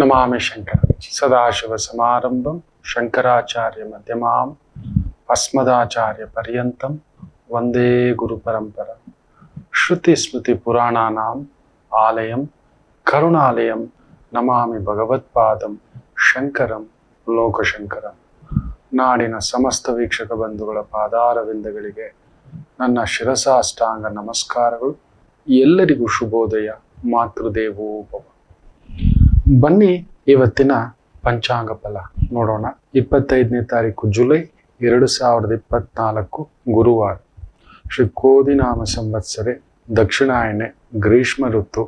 ನಮಾಮಿ ಶಂಕರ ಸದಾಶಿವ ಸಮಾರಂಭಂ ಶಂಕರಾಚಾರ್ಯ ಮಧ್ಯಮಾಂ ಅಸ್ಮದಾಚಾರ್ಯ ಪರ್ಯಂತಂ ವಂದೇ ಗುರು ಪರಂಪರ. ಶ್ರುತಿ ಸ್ಮೃತಿ ಪುರಾಣಾನಾಂ ಆಲಯಂ ಕರುಣಾಲಯಂ ನಮಾಮಿ ಭಗವತ್ಪಾದಂ ಶಂಕರಂ ಲೋಕಶಂಕರಂ. ನಾಡಿನ ಸಮಸ್ತ ವೀಕ್ಷಕ ಬಂಧುಗಳ ಪಾದಾರವಿಂದಗಳಿಗೆ ನನ್ನ ಶಿರಸಾಷ್ಟಾಂಗ ನಮಸ್ಕಾರಗಳು. ಎಲ್ಲರಿಗೂ ಶುಭೋದಯ. ಮಾತೃದೇವೋಭವ. ಬನ್ನಿ ಇವತ್ತಿನ ಪಂಚಾಂಗ ಫಲ ನೋಡೋಣ. 25ನೇ ತಾರೀಕು ಜುಲೈ 2024 ಗುರುವಾರ. ಶ್ರೀ ಕೋದಿನಾಮ ಸಂವತ್ಸರೆ, ದಕ್ಷಿಣಾಯಣೆ, ಗ್ರೀಷ್ಮ ಋತು,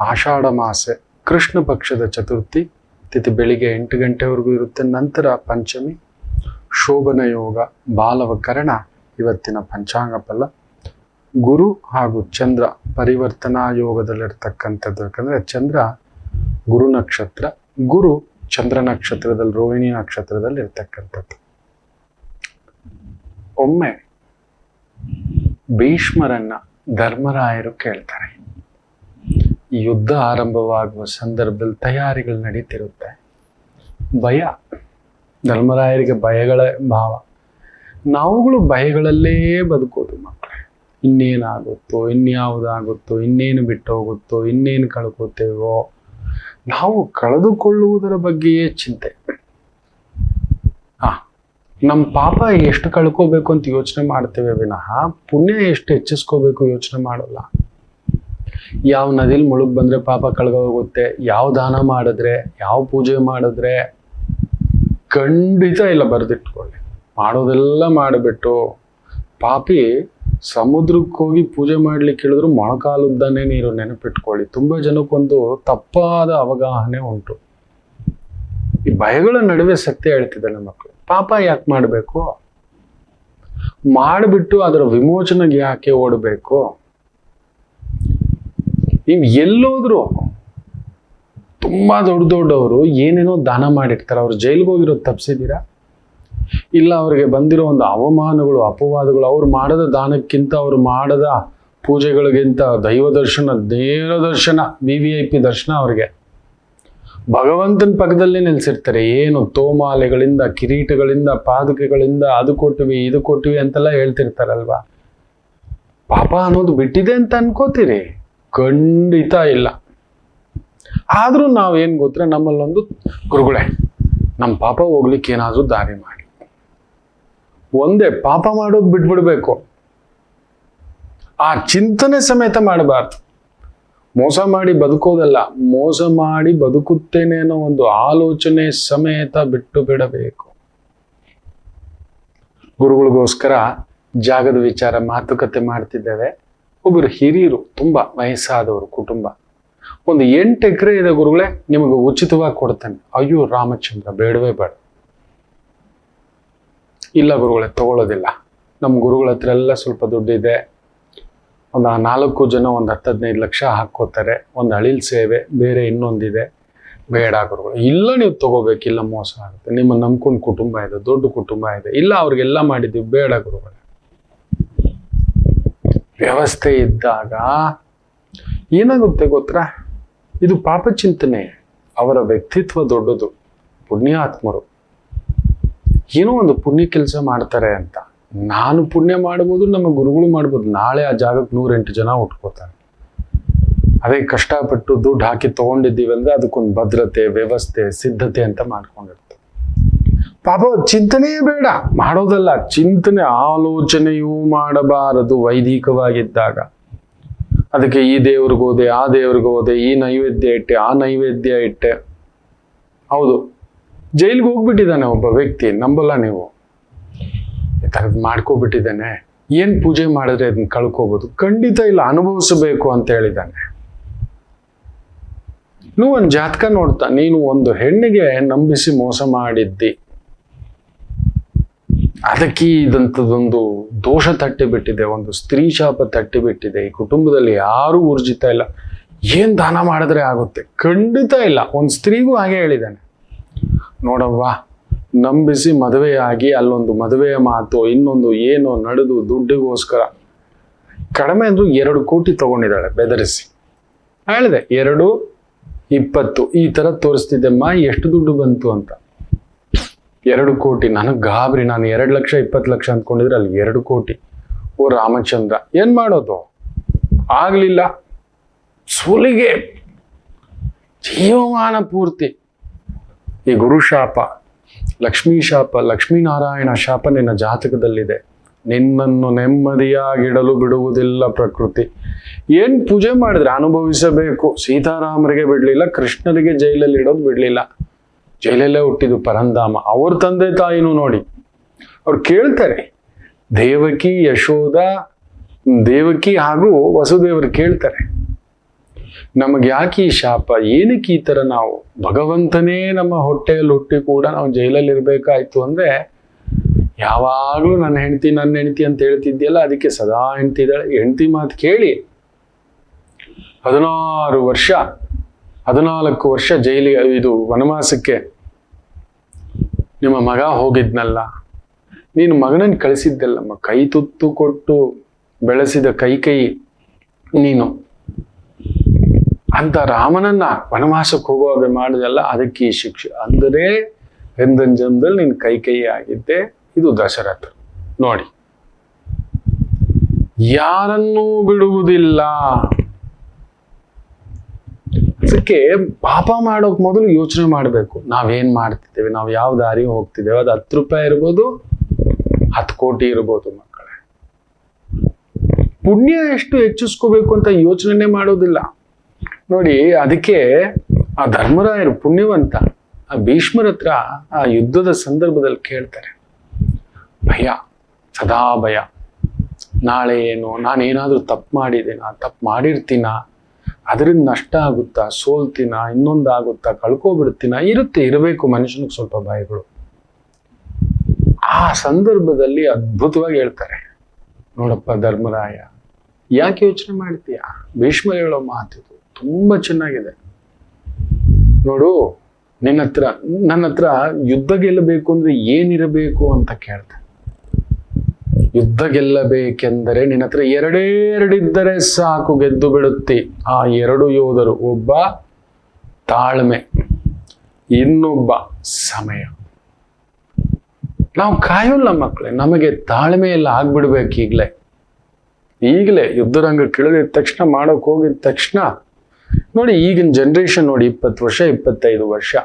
ಆಷಾಢ ಮಾಸೆ, ಕೃಷ್ಣ ಪಕ್ಷದ ಚತುರ್ಥಿ ತಿಥಿ ಬೆಳಿಗ್ಗೆ 8 ಗಂಟೆವರೆಗೂ ಇರುತ್ತೆ. ನಂತರ ಪಂಚಮಿ, ಶೋಭನ ಯೋಗ, ಬಾಲವಕರಣ. ಇವತ್ತಿನ ಪಂಚಾಂಗ ಫಲ ಗುರು ಹಾಗೂ ಚಂದ್ರ ಪರಿವರ್ತನಾ ಯೋಗದಲ್ಲಿರ್ತಕ್ಕಂಥದ್ದು. ಯಾಕಂದ್ರೆ ಚಂದ್ರ ಗುರು ನಕ್ಷತ್ರ, ಗುರು ಚಂದ್ರ ನಕ್ಷತ್ರದಲ್ಲಿ, ರೋಹಿಣಿ ನಕ್ಷತ್ರದಲ್ಲಿ ಇರ್ತಕ್ಕಂಥದ್ದು. ಒಮ್ಮೆ ಭೀಷ್ಮರನ್ನ ಧರ್ಮರಾಯರು ಕೇಳ್ತಾರೆ. ಯುದ್ಧ ಆರಂಭವಾಗುವ ಸಂದರ್ಭದಲ್ಲಿ ತಯಾರಿಗಳು ನಡೀತಿರುತ್ತೆ. ಭಯ, ಧರ್ಮರಾಯರಿಗೆ ಭಯಗಳ ಭಾವ. ನಾವುಗಳು ಭಯಗಳಲ್ಲೇ ಬದುಕೋದು ಮಕ್ಕಳೇ. ಇನ್ನೇನಾಗುತ್ತೋ, ಇನ್ಯಾವುದಾಗುತ್ತೋ, ಇನ್ನೇನು ಬಿಟ್ಟು ಹೋಗುತ್ತೋ, ಇನ್ನೇನು ಕಳ್ಕೋತೇವೋ, ನಾವು ಕಳೆದುಕೊಳ್ಳುವುದರ ಬಗ್ಗೆಯೇ ಚಿಂತೆ. ನಮ್ಮ ಪಾಪ ಎಷ್ಟು ಕಳ್ಕೋಬೇಕು ಅಂತ ಯೋಚನೆ ಮಾಡ್ತೇವೆ ವಿನಃ ಪುಣ್ಯ ಎಷ್ಟು ಹೆಚ್ಚಿಸ್ಕೋಬೇಕು ಯೋಚನೆ ಮಾಡೋಲ್ಲ. ಯಾವ ನದಿಲಿ ಮುಳುಗ್ ಬಂದ್ರೆ ಪಾಪ ಕಳ್ಕೋಗುತ್ತೆ, ಯಾವ ದಾನ ಮಾಡಿದ್ರೆ, ಯಾವ ಪೂಜೆ ಮಾಡಿದ್ರೆ, ಖಂಡಿತ ಇಲ್ಲ. ಬರೆದಿಟ್ಕೊಳ್ಳಿ. ಮಾಡೋದೆಲ್ಲ ಮಾಡಿಬಿಟ್ಟು ಪಾಪಿ ಸಮುದ್ರಕ್ಕೆ ಹೋಗಿ ಪೂಜೆ ಮಾಡ್ಲಿಕ್ಕೆ ಹೇಳಿದ್ರು ಮೊಣಕಾಲುದ್ದಾನೆ ನೀರು. ನೆನಪಿಟ್ಕೊಳ್ಳಿ. ತುಂಬಾ ಜನಕ್ಕೊಂದು ತಪ್ಪಾದ ಅವಗಾಹನೆ ಉಂಟು. ಈ ಭಯಗಳ ನಡುವೆ ಸತ್ಯ ಹೇಳ್ತಿದ್ದಾನೆ ಮಕ್ಕಳು. ಪಾಪ ಯಾಕೆ ಮಾಡಬೇಕು? ಮಾಡಿಬಿಟ್ಟು ಅದರ ವಿಮೋಚನೆಗೆ ಯಾಕೆ ಓಡಬೇಕು? ನೀವು ಎಲ್ಲೋದ್ರು ತುಂಬಾ ದೊಡ್ಡವರು ಏನೇನೋ ದಾನ ಮಾಡಿರ್ತಾರೆ. ಅವ್ರು ಜೈಲಿಗೆ ಹೋಗಿರೋದು ತಪ್ಪಿಸಿದ್ದೀರಾ? ಇಲ್ಲ, ಅವ್ರಿಗೆ ಬಂದಿರೋ ಒಂದು ಅವಮಾನಗಳು, ಅಪವಾದಗಳು, ಅವ್ರು ಮಾಡದ ದಾನಕ್ಕಿಂತ, ಅವ್ರು ಮಾಡದ ಪೂಜೆಗಳಿಗಿಂತ ದೈವ ದರ್ಶನ, ನೇರ ದರ್ಶನ, VIP ದರ್ಶನ ಅವ್ರಿಗೆ. ಭಗವಂತನ ಪಕ್ಕದಲ್ಲೇ ನಿಲ್ಸಿರ್ತಾರೆ. ಏನು ತೋಮಾಲೆಗಳಿಂದ, ಕಿರೀಟಗಳಿಂದ, ಪಾದುಕೆಗಳಿಂದ, ಅದು ಕೊಟ್ಟಿವಿ ಇದು ಕೊಟ್ಟಿವಿ ಅಂತೆಲ್ಲ ಹೇಳ್ತಿರ್ತಾರಲ್ವಾ. ಪಾಪ ಅನ್ನೋದು ಬಿಟ್ಟಿದೆ ಅಂತ ಅನ್ಕೋತೀರಿ? ಖಂಡಿತ ಇಲ್ಲ. ಆದ್ರೂ ನಾವೇನ್ ಗೊತ್ತರೆ, ನಮ್ಮಲ್ಲೊಂದು ಗುರುಗಳೇ ನಮ್ಮ ಪಾಪ ಹೋಗ್ಲಿಕ್ಕೆ ಏನಾದ್ರೂ ದಾರಿ ಮಾಡಿ. ಒಂದೇ ಪಾಪ ಮಾಡೋದು ಬಿಟ್ಬಿಡ್ಬೇಕು. ಆ ಚಿಂತನೆ ಸಮೇತ ಮಾಡಬಾರ್ದು. ಮೋಸ ಮಾಡಿ ಬದುಕೋದಲ್ಲ, ಮೋಸ ಮಾಡಿ ಬದುಕುತ್ತೇನೆ ಅನ್ನೋ ಒಂದು ಆಲೋಚನೆ ಸಮೇತ ಬಿಟ್ಟು ಬಿಡಬೇಕು. ಗುರುಗಳಿಗೋಸ್ಕರ ಜಾಗದ ವಿಚಾರ ಮಾತುಕತೆ ಮಾಡ್ತಿದ್ದೇವೆ. ಒಬ್ಬರು ಹಿರಿಯರು, ತುಂಬಾ ವಯಸ್ಸಾದವರು ಕುಟುಂಬ. ಒಂದು 8 ಎಕರೆ ಇದೆ ಗುರುಗಳೇ, ನಿಮಗೆ ಉಚಿತವಾಗಿ ಕೊಡ್ತೇನೆ. ಅಯ್ಯೋ ರಾಮಚಂದ್ರ, ಬೇಡವೇ ಬೇಡ. ಇಲ್ಲ ಗುರುಗಳೇ, ತಗೊಳ್ಳೋದಿಲ್ಲ. ನಮ್ಮ ಗುರುಗಳ ಹತ್ರ ಎಲ್ಲ ಸ್ವಲ್ಪ ದುಡ್ಡಿದೆ. ಒಂದು 4 ಜನ ಒಂದು 10-15 ಲಕ್ಷ ಹಾಕೋತಾರೆ. ಒಂದು ಅಳಿಲ್ ಸೇವೆ, ಬೇರೆ ಇನ್ನೊಂದಿದೆ. ಬೇಡ ಗುರುಗಳು. ಇಲ್ಲ, ನೀವು ತಗೋಬೇಕಿಲ್ಲ, ಮೋಸ ಆಗುತ್ತೆ. ನಿಮ್ಮ ನಂಬ್ಕೊಂಡು ಕುಟುಂಬ ಇದೆ, ದೊಡ್ಡ ಕುಟುಂಬ ಇದೆ. ಇಲ್ಲ, ಅವ್ರಿಗೆಲ್ಲ ಮಾಡಿದ್ದೀವಿ. ಬೇಡ ಗುರುಗಳೇ. ವ್ಯವಸ್ಥೆ ಇದ್ದಾಗ ಏನಾಗುತ್ತೆ ಗೊತ್ತಾ? ಇದು ಪಾಪ ಚಿಂತನೆ. ಅವರ ವ್ಯಕ್ತಿತ್ವ ದೊಡ್ಡದು, ಪುಣ್ಯಾತ್ಮರು. ಏನೋ ಒಂದು ಪುಣ್ಯ ಕೆಲಸ ಮಾಡ್ತಾರೆ ಅಂತ ನಾನು ಪುಣ್ಯ ಮಾಡ್ಬೋದು, ನಮ್ಮ ಗುರುಗಳು ಮಾಡ್ಬೋದು. ನಾಳೆ ಆ ಜಾಗಕ್ಕೆ 108 ಜನ ಉಟ್ಕೋತಾರೆ. ಅದೇ ಕಷ್ಟಪಟ್ಟು ದುಡ್ಡು ಹಾಕಿ ತಗೊಂಡಿದ್ದೀವಿ ಅಂದ್ರೆ ಅದಕ್ಕೊಂದು ಭದ್ರತೆ, ವ್ಯವಸ್ಥೆ, ಸಿದ್ಧತೆ ಅಂತ ಮಾಡ್ಕೊಂಡಿರ್ತಾರೆ. ಪಾಪ ಚಿಂತನೆಯೇ ಬೇಡ, ಮಾಡೋದಲ್ಲ. ಚಿಂತನೆ, ಆಲೋಚನೆಯೂ ಮಾಡಬಾರದು. ವೈದಿಕವಾಗಿದ್ದಾಗ ಅದಕ್ಕೆ ಈ ದೇವ್ರಿಗೆ ಹೋದೆ, ಆ ದೇವ್ರಿಗೆ ಹೋದೆ, ಈ ನೈವೇದ್ಯ ಇಟ್ಟೆ, ಆ ನೈವೇದ್ಯ ಇಟ್ಟೆ. ಹೌದು, ಜೈಲಿಗೆ ಹೋಗ್ಬಿಟ್ಟಿದ್ದಾನೆ ಒಬ್ಬ ವ್ಯಕ್ತಿ, ನಂಬಲ್ಲ ನೀವು. ಈ ಥರದ್ದು ಮಾಡ್ಕೋಬಿಟ್ಟಿದ್ದಾನೆ. ಏನ್ ಪೂಜೆ ಮಾಡಿದ್ರೆ ಅದನ್ನ ಕಳ್ಕೋಬಹುದು? ಖಂಡಿತ ಇಲ್ಲ, ಅನುಭವಿಸಬೇಕು ಅಂತ ಹೇಳಿದ್ದಾನೆ. ನೀವು ಒಂದು ಜಾತಕ ನೋಡ್ತಾ, ನೀನು ಒಂದು ಹೆಣ್ಣಿಗೆ ನಂಬಿಸಿ ಮೋಸ ಮಾಡಿದ್ದಿ, ಅದಕ್ಕೆ ಇದಂಥದ್ದೊಂದು ದೋಷ ತಟ್ಟಿ ಬಿಟ್ಟಿದೆ, ಒಂದು ಸ್ತ್ರೀ ಶಾಪ ತಟ್ಟಿ ಬಿಟ್ಟಿದೆ. ಈ ಕುಟುಂಬದಲ್ಲಿ ಯಾರೂ ಊರ್ಜಿತ ಇಲ್ಲ. ಏನ್ ದಾನ ಮಾಡಿದ್ರೆ ಆಗುತ್ತೆ? ಖಂಡಿತ ಇಲ್ಲ. ಒಂದು ಸ್ತ್ರೀಗೂ ಹಾಗೆ ಹೇಳಿದ್ದಾನೆ. ನೋಡವ್ವ, ನಂಬಿಸಿ ಮದುವೆಯಾಗಿ ಅಲ್ಲೊಂದು ಮದುವೆಯ ಮಾತು, ಇನ್ನೊಂದು ಏನೋ ನಡೆದು ದುಡ್ಡಿಗೋಸ್ಕರ ಕಡಿಮೆ ಅಂದ್ರೂ 2 ಕೋಟಿ ತಗೊಂಡಿದ್ದಾಳೆ ಬೆದರಿಸಿ. ಹೇಳಿದೆ 2 20 ಈ ತರ ತೋರಿಸ್ತಿದ್ದೆಮ್ಮ, ಎಷ್ಟು ದುಡ್ಡು ಬಂತು ಅಂತ. 2 ಕೋಟಿ. ನನಗೆ ಗಾಬರಿ. ನಾನು 2 ಲಕ್ಷ 20 ಲಕ್ಷ ಅಂದ್ಕೊಂಡಿದ್ರೆ ಅಲ್ಲಿ 2 ಕೋಟಿ. ಓ ರಾಮಚಂದ್ರ, ಏನ್ ಮಾಡೋದು? ಆಗ್ಲಿಲ್ಲ. ಸುಲಿಗೆ ಜೀವಮಾನ ಪೂರ್ತಿ. ಈ ಗುರು ಶಾಪ, ಲಕ್ಷ್ಮೀ ಶಾಪ, ಲಕ್ಷ್ಮೀನಾರಾಯಣ ಶಾಪ ನಿನ್ನ ಜಾತಕದಲ್ಲಿದೆ. ನಿನ್ನನ್ನು ನೆಮ್ಮದಿಯಾಗಿಡಲು ಬಿಡುವುದಿಲ್ಲ ಪ್ರಕೃತಿ. ಏನ್ ಪೂಜೆ ಮಾಡಿದ್ರೆ ಅನುಭವಿಸಬೇಕು. ಸೀತಾರಾಮರಿಗೆ ಬಿಡ್ಲಿಲ್ಲ, ಕೃಷ್ಣರಿಗೆ ಜೈಲಲ್ಲಿ ಇಡೋದು ಬಿಡ್ಲಿಲ್ಲ. ಜೈಲಲ್ಲೇ ಹುಟ್ಟಿದ್ದು ಪರಂಧಾಮ. ಅವ್ರ ತಂದೆ ತಾಯಿನೂ ನೋಡಿ, ಅವ್ರು ಕೇಳ್ತಾರೆ. ದೇವಕಿ, ಯಶೋಧ, ದೇವಕಿ ಹಾಗೂ ವಸುದೇವರು ಕೇಳ್ತಾರೆ, ನಮಗೆ ಯಾಕೆ ಈ ಶಾಪ, ಏನಕ್ಕೆ ಈ ತರ ನಾವು, ಭಗವಂತನೇ ನಮ್ಮ ಹೊಟ್ಟೆಯಲ್ಲಿ ಹುಟ್ಟಿ ಕೂಡ ನಾವು ಜೈಲಲ್ಲಿ ಇರ್ಬೇಕಾಯ್ತು ಅಂದ್ರೆ, ಯಾವಾಗ್ಲೂ ನನ್ನ ಹೆಂಡತಿ ಅಂತ ಹೇಳ್ತಿದ್ಯಲ್ಲ, ಅದಕ್ಕೆ ಸದಾ ಹೆಂಡತಿ ಇದ್ದಾಳೆ. ಹೆಂಡತಿ ಮಾತು ಕೇಳಿ 14 ವರ್ಷ ಜೈಲಿಗೆ, ಇದು ವನವಾಸಕ್ಕೆ ನಿಮ್ಮ ಮಗ ಹೋಗಿದ್ನಲ್ಲ, ನೀನು ಮಗನನ್ನು ಕಳಿಸಿದ್ದಲ್ಲಮ್ಮ, ಕೈ ತುತ್ತು ಕೊಟ್ಟು ಬೆಳೆಸಿದ ಕೈ ನೀನು ಅಂತ ರಾಮನನ್ನ ವನವಾಸಕ್ಕೆ ಹೋಗುವಾಗ ಮಾಡಿದಲ್ಲ, ಅದಕ್ಕೆ ಈ ಶಿಕ್ಷೆ. ಅಂದರೆ ಹಿಂದಿನ ಜನ್ಮದಲ್ಲಿ ನೀನು ಕೈ ಆಗಿದ್ದೆ. ಇದು ದಶರಥ ನೋಡಿ, ಯಾರನ್ನೂ ಬಿಡುವುದಿಲ್ಲ. ಅದಕ್ಕೆ ಪಾಪ ಮಾಡೋಕ್ ಮೊದಲು ಯೋಚನೆ ಮಾಡಬೇಕು. ನಾವೇನ್ ಮಾಡ್ತಿದ್ದೇವೆ, ನಾವು ಯಾವ ದಾರಿ ಹೋಗ್ತಿದ್ದೇವೆ. ಅದು 10 ರೂಪಾಯಿ ಇರ್ಬೋದು, 10 ಕೋಟಿ ಇರ್ಬೋದು. ಮಕ್ಕಳೇ, ಪುಣ್ಯ ಎಷ್ಟು ಹೆಚ್ಚಿಸ್ಕೋಬೇಕು ಅಂತ ಯೋಚನೆ ಮಾಡೋದಿಲ್ಲ ನೋಡಿ. ಅದಕ್ಕೆ ಆ ಧರ್ಮರಾಯರು ಪುಣ್ಯವಂತ. ಆ ಭೀಷ್ಮರ ಹತ್ರ ಆ ಯುದ್ಧದ ಸಂದರ್ಭದಲ್ಲಿ ಕೇಳ್ತಾರೆ, ಭಯ, ಸದಾ ಭಯ. ನಾಳೆ ಏನು, ನಾನೇನಾದ್ರೂ ತಪ್ಪು ಮಾಡಿದ್ದೇನಾ, ತಪ್ಪು ಮಾಡಿರ್ತೀನ, ಅದರಿಂದ ನಷ್ಟ ಆಗುತ್ತಾ, ಸೋಲ್ತೀನ, ಇನ್ನೊಂದಾಗುತ್ತಾ, ಕಳ್ಕೊಬಿಡ್ತೀನ, ಇರಬೇಕು ಮನುಷ್ಯನಿಗೆ ಸ್ವಲ್ಪ ಭಯಗಳು. ಆ ಸಂದರ್ಭದಲ್ಲಿ ಅದ್ಭುತವಾಗಿ ಹೇಳ್ತಾರೆ, ನೋಡಪ್ಪ ಧರ್ಮರಾಯ, ಯಾಕೆ ಯೋಚನೆ ಮಾಡ್ತೀಯ? ಭೀಷ್ಮ ಹೇಳೋ ಮಾತಿದು ತುಂಬಾ ಚೆನ್ನಾಗಿದೆ ನೋಡು. ನನ್ನ ಹತ್ರ ಯುದ್ಧ ಗೆಲ್ಲಬೇಕು ಅಂದ್ರೆ ಏನಿರಬೇಕು ಅಂತ ಕೇಳ್ತಾರೆ. ಯುದ್ಧ ಗೆಲ್ಲಬೇಕೆಂದರೆ ನಿನ್ನ ಹತ್ರ 2 ಇದ್ದರೆ ಸಾಕು, ಗೆದ್ದು ಬಿಡುತ್ತಿ. ಆ 2 ಯೋಧರು, ಒಬ್ಬ ತಾಳ್ಮೆ, ಇನ್ನೊಬ್ಬ ಸಮಯ. ನಾವು ಕಾಯೋಲ್ಲ ಮಕ್ಕಳೇ, ನಮಗೆ ತಾಳ್ಮೆ ಎಲ್ಲ ಆಗ್ಬಿಡ್ಬೇಕು ಈಗಲೇ ಯುದ್ಧರಂಗಕ್ಕೆ ಇಳಿದ ತಕ್ಷಣ, ಮಾಡೋಕೆ ಹೋಗಿದ ತಕ್ಷಣ ನೋಡಿ. ಈಗಿನ ಜನ್ರೇಷನ್ ನೋಡಿ, 20 ವರ್ಷ 25 ವರ್ಷ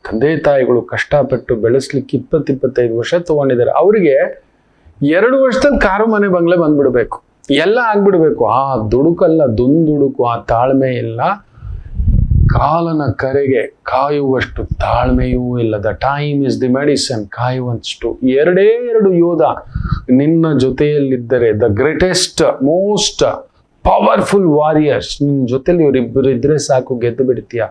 ತಂದೆ ತಾಯಿಗಳು ಕಷ್ಟಪಟ್ಟು ಬೆಳೆಸ್ಲಿಕ್ಕೆ 20-25 ವರ್ಷ ತಗೊಂಡಿದ್ದಾರೆ. ಅವರಿಗೆ 2 ವರ್ಷದಲ್ಲಿ ಕಾರು, ಮನೆ, ಬಂಗ್ಲೆ ಬಂದ್ಬಿಡ್ಬೇಕು, ಎಲ್ಲ ಆಗ್ಬಿಡ್ಬೇಕು. ಆ ದುಡುಕಲ್ಲ, ದುಂದುಡುಕು, ಆ ತಾಳ್ಮೆ ಇಲ್ಲ. ಕಾಲನ ಕರೆಗೆ ಕಾಯುವಷ್ಟು ತಾಳ್ಮೆಯೂ ಇಲ್ಲ. The time is the medicine. ಕಾಯುವಷ್ಟು 2 ಯೋಧ ನಿನ್ನ ಜೊತೆಯಲ್ಲಿದ್ದರೆ, the greatest most powerful warriors ನಿನ್ನ ಜೊತೆಲಿ ಇವರಿಬ್ಬರು ಇದ್ರೆ ಸಾಕು, ಗೆದ್ದು ಬಿಡ್ತೀಯ.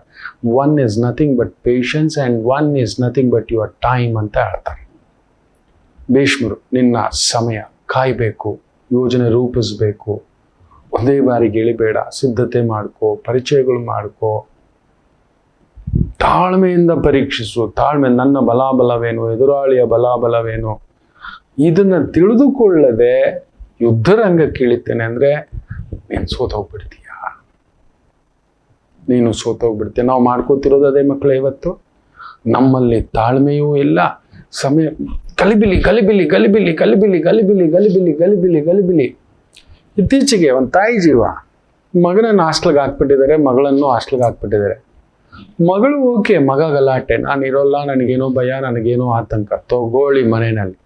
1 is nothing but patience and 1 is nothing but your time ಅಂತ ಹೇಳ್ತಾರೆ ಭೀಷ್ಮರು. ನಿನ್ನ ಸಮಯ ಕಾಯ್ಬೇಕು, ಯೋಜನೆ ರೂಪಿಸ್ಬೇಕು. ಒಂದೇ ಬಾರಿಗೆ ಇಳಿಬೇಡ, ಸಿದ್ಧತೆ ಮಾಡ್ಕೋ, ಪರಿಚಯಗಳು ಮಾಡ್ಕೋ, ತಾಳ್ಮೆಯಿಂದ ಪರೀಕ್ಷಿಸು. ತಾಳ್ಮೆ, ನನ್ನ ಬಲಾಬಲವೇನು, ಎದುರಾಳಿಯ ಬಲಾಬಲವೇನು, ಇದನ್ನ ತಿಳಿದುಕೊಳ್ಳದೆ ಯುದ್ಧರಂಗಕ್ಕೆ ಇಳಿತೇನೆ ಅಂದ್ರೆ ನೀನು ಸೋತೋಗ್ಬಿಡ್ತೀಯ. ನಾವು ಮಾಡ್ಕೋತಿರೋದು ಅದೇ ಮಕ್ಕಳೇ. ಇವತ್ತು ನಮ್ಮಲ್ಲಿ ತಾಳ್ಮೆಯೂ ಇಲ್ಲ, ಸಮಯ, ಗಲಿಬಿಲಿ ಗಲಿಬಿಲಿ ಗಲಿಬಿಲಿ ಗಲಿಬಿಲಿ ಗಲಿಬಿಲಿ ಗಲಿಬಿಲಿ ಗಲಿಬಿಲಿ ಗಲಿಬಿಲಿ. ಇತ್ತೀಚೆಗೆ ಒಂದು ತಾಯಿ ಜೀವ ಮಗನನ್ನು ಹಾಸ್ಟೆಲ್ಗೆ ಹಾಕ್ಬಿಟ್ಟಿದ್ದಾರೆ, ಮಗಳನ್ನು ಹಾಸ್ಟೆಲ್ಗೆ ಹಾಕ್ಬಿಟ್ಟಿದ್ದಾರೆ. ಮಗಳು ಓಕೆ, ಮಗ ಗಲಾಟೆ, ನಾನಿರೋಲ್ಲ, ನನಗೇನೋ ಭಯ, ನನಗೇನೋ ಆತಂಕ. ತಗೊಳ್ಳಿ ಮನೆಯಲ್ಲಿ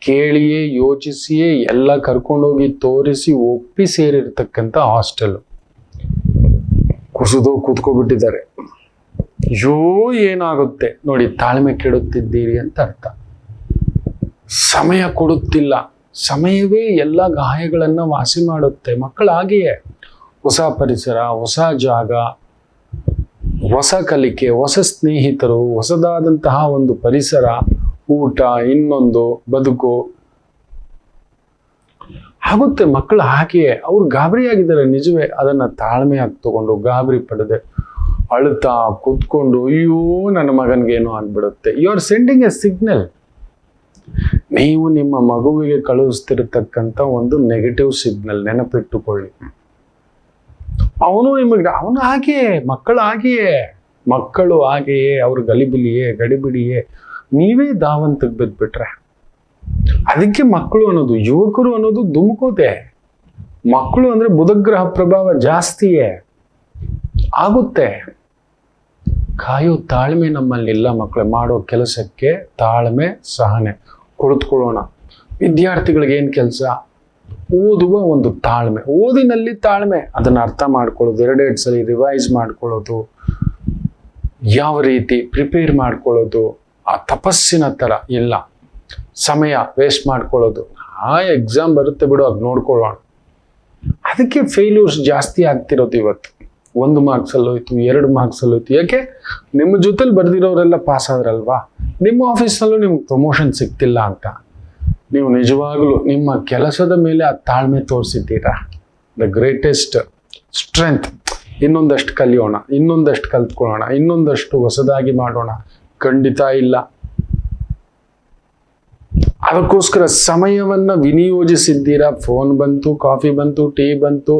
ಕೇಳಿಯೇ ಯೋಚಿಸಿಯೇ ಎಲ್ಲ ಕರ್ಕೊಂಡೋಗಿ ತೋರಿಸಿ ಒಪ್ಪಿ ಸೇರಿರ್ತಕ್ಕಂಥ ಹಾಸ್ಟೆಲ್. ಕುಸಿದು ಕೂತ್ಕೊಬಿಟ್ಟಿದ್ದಾರೆ. ಅಯ್ಯೋ ಏನಾಗುತ್ತೆ ನೋಡಿ. ತಾಳ್ಮೆ ಕೆಡುತ್ತಿದ್ದೀರಿ ಅಂತ ಅರ್ಥ. ಸಮಯ ಕೊಡುತ್ತಿಲ್ಲ. ಸಮಯವೇ ಎಲ್ಲ ಗಾಯಗಳನ್ನು ವಾಸಿ ಮಾಡುತ್ತೆ. ಮಕ್ಕಳು ಹಾಗೆಯೇ ಹೊಸ ಪರಿಸರ, ಹೊಸ ಜಾಗ, ಹೊಸ ಕಲಿಕೆ, ಹೊಸ ಸ್ನೇಹಿತರು, ಹೊಸದಾದಂತಹ ಒಂದು ಪರಿಸರ, ಊಟ, ಇನ್ನೊಂದು ಬದುಕು ಆಗುತ್ತೆ. ಮಕ್ಕಳು ಹಾಗೆಯೇ ಅವ್ರು ಗಾಬರಿಯಾಗಿದ್ದಾರೆ ನಿಜವೇ. ಅದನ್ನ ತಾಳ್ಮೆಯಾಗಿ ತಗೊಂಡು ಗಾಬರಿ ಪಡದೆ ಅಳುತ್ತಾ ಕೂತ್ಕೊಂಡು, ಅಯ್ಯೋ ನನ್ನ ಮಗನ್ಗೇನೋ ಆಗ್ಬಿಡುತ್ತೆ. You are sending a signal. ನೀವು ನಿಮ್ಮ ಮಗುವಿಗೆ ಕಳುಹಿಸ್ತಿರತಕ್ಕಂಥ ಒಂದು ನೆಗೆಟಿವ್ ಸಿಗ್ನಲ್. ನೆನಪಿಟ್ಟುಕೊಳ್ಳಿ. ಅವನು ಹಾಗೆಯೇ, ಮಕ್ಕಳು ಹಾಗೆಯೇ, ಅವ್ರು ಗಡಿಬಿಡಿಯೇ, ನೀವೇ ದಾವಂತಕ್ಕೆ ಬಿದ್ಬಿಟ್ರೆ. ಅದಕ್ಕೆ ಮಕ್ಕಳು ಅನ್ನೋದು, ಯುವಕರು ಅನ್ನೋದು ಧುಮುಕೋದೆ. ಮಕ್ಕಳು ಅಂದ್ರೆ ಬುಧಗ್ರಹ ಪ್ರಭಾವ ಜಾಸ್ತಿಯೇ ಆಗುತ್ತೆ. ಕಾಯೋ ತಾಳ್ಮೆ ನಮ್ಮಲ್ಲಿಲ್ಲ ಮಕ್ಕಳೇ. ಮಾಡೋ ಕೆಲಸಕ್ಕೆ ತಾಳ್ಮೆ, ಸಹನೆ. ಕುಳಿತುಕೊಳ್ಳೋಣ. ವಿದ್ಯಾರ್ಥಿಗಳಿಗೆ ಏನು ಕೆಲಸ? ಓದುವ ಒಂದು ತಾಳ್ಮೆ, ಓದಿನಲ್ಲಿ ತಾಳ್ಮೆ, ಅದನ್ನ ಅರ್ಥ ಮಾಡ್ಕೊಳ್ಳೋದು, 2 ಸಲ ರಿವೈಸ್ ಮಾಡ್ಕೊಳ್ಳೋದು, ಯಾವ ರೀತಿ ಪ್ರಿಪೇರ್ ಮಾಡ್ಕೊಳ್ಳೋದು, ಆ ತಪಸ್ಸಿನ ತರ ಇಲ್ಲ ಸಮಯ ವೇಸ್ಟ್ ಮಾಡ್ಕೊಳ್ಳೋದು. ಎಕ್ಸಾಮ್ ಬರುತ್ತೆ ಬಿಡು, ಅದು ನೋಡ್ಕೊಳ್ಳೋಣ. ಅದಕ್ಕೆ ಫೇಲ್ಯೂರ್ಸ್ ಜಾಸ್ತಿ ಆಗ್ತಿರೋದು ಇವತ್ತು. 1 ಮಾರ್ಕ್ಸ್ ಅಲ್ಲೋಯ್ತು, 2 ಮಾರ್ಕ್ಸ್ ಅಲ್ಲೋಯ್ತು. ಯಾಕೆ? ನಿಮ್ಮ ಜೊತೆಲಿ ಬರ್ದಿರೋರೆಲ್ಲ ಪಾಸ್ ಆದ್ರಲ್ವಾ. ನಿಮ್ಮ ಆಫೀಸ್ನಲ್ಲೂ ನಿಮ್ಗೆ ಪ್ರಮೋಷನ್ ಸಿಗ್ತಿಲ್ಲ ಅಂತ ನೀವು ನಿಜವಾಗ್ಲೂ ನಿಮ್ಮ ಕೆಲಸದ ಮೇಲೆ ಆ ತಾಳ್ಮೆ ತೋರಿಸಿದ್ದೀರಾ. The greatest strength. ಇನ್ನೊಂದಷ್ಟು ಕಲಿಯೋಣ, ಇನ್ನೊಂದಷ್ಟು ಕಲ್ತ್ಕೊಳ್ಳೋಣ, ಇನ್ನೊಂದಷ್ಟು ಹೊಸದಾಗಿ ಮಾಡೋಣ. ಖಂಡಿತ ಇಲ್ಲ. ಅದಕ್ಕೋಸ್ಕರ ಸಮಯವನ್ನ ವಿನಿಯೋಜಿಸಿದ್ದೀರಾ. ಫೋನ್ ಬಂತು, ಕಾಫಿ ಬಂತು, ಟೀ ಬಂತು,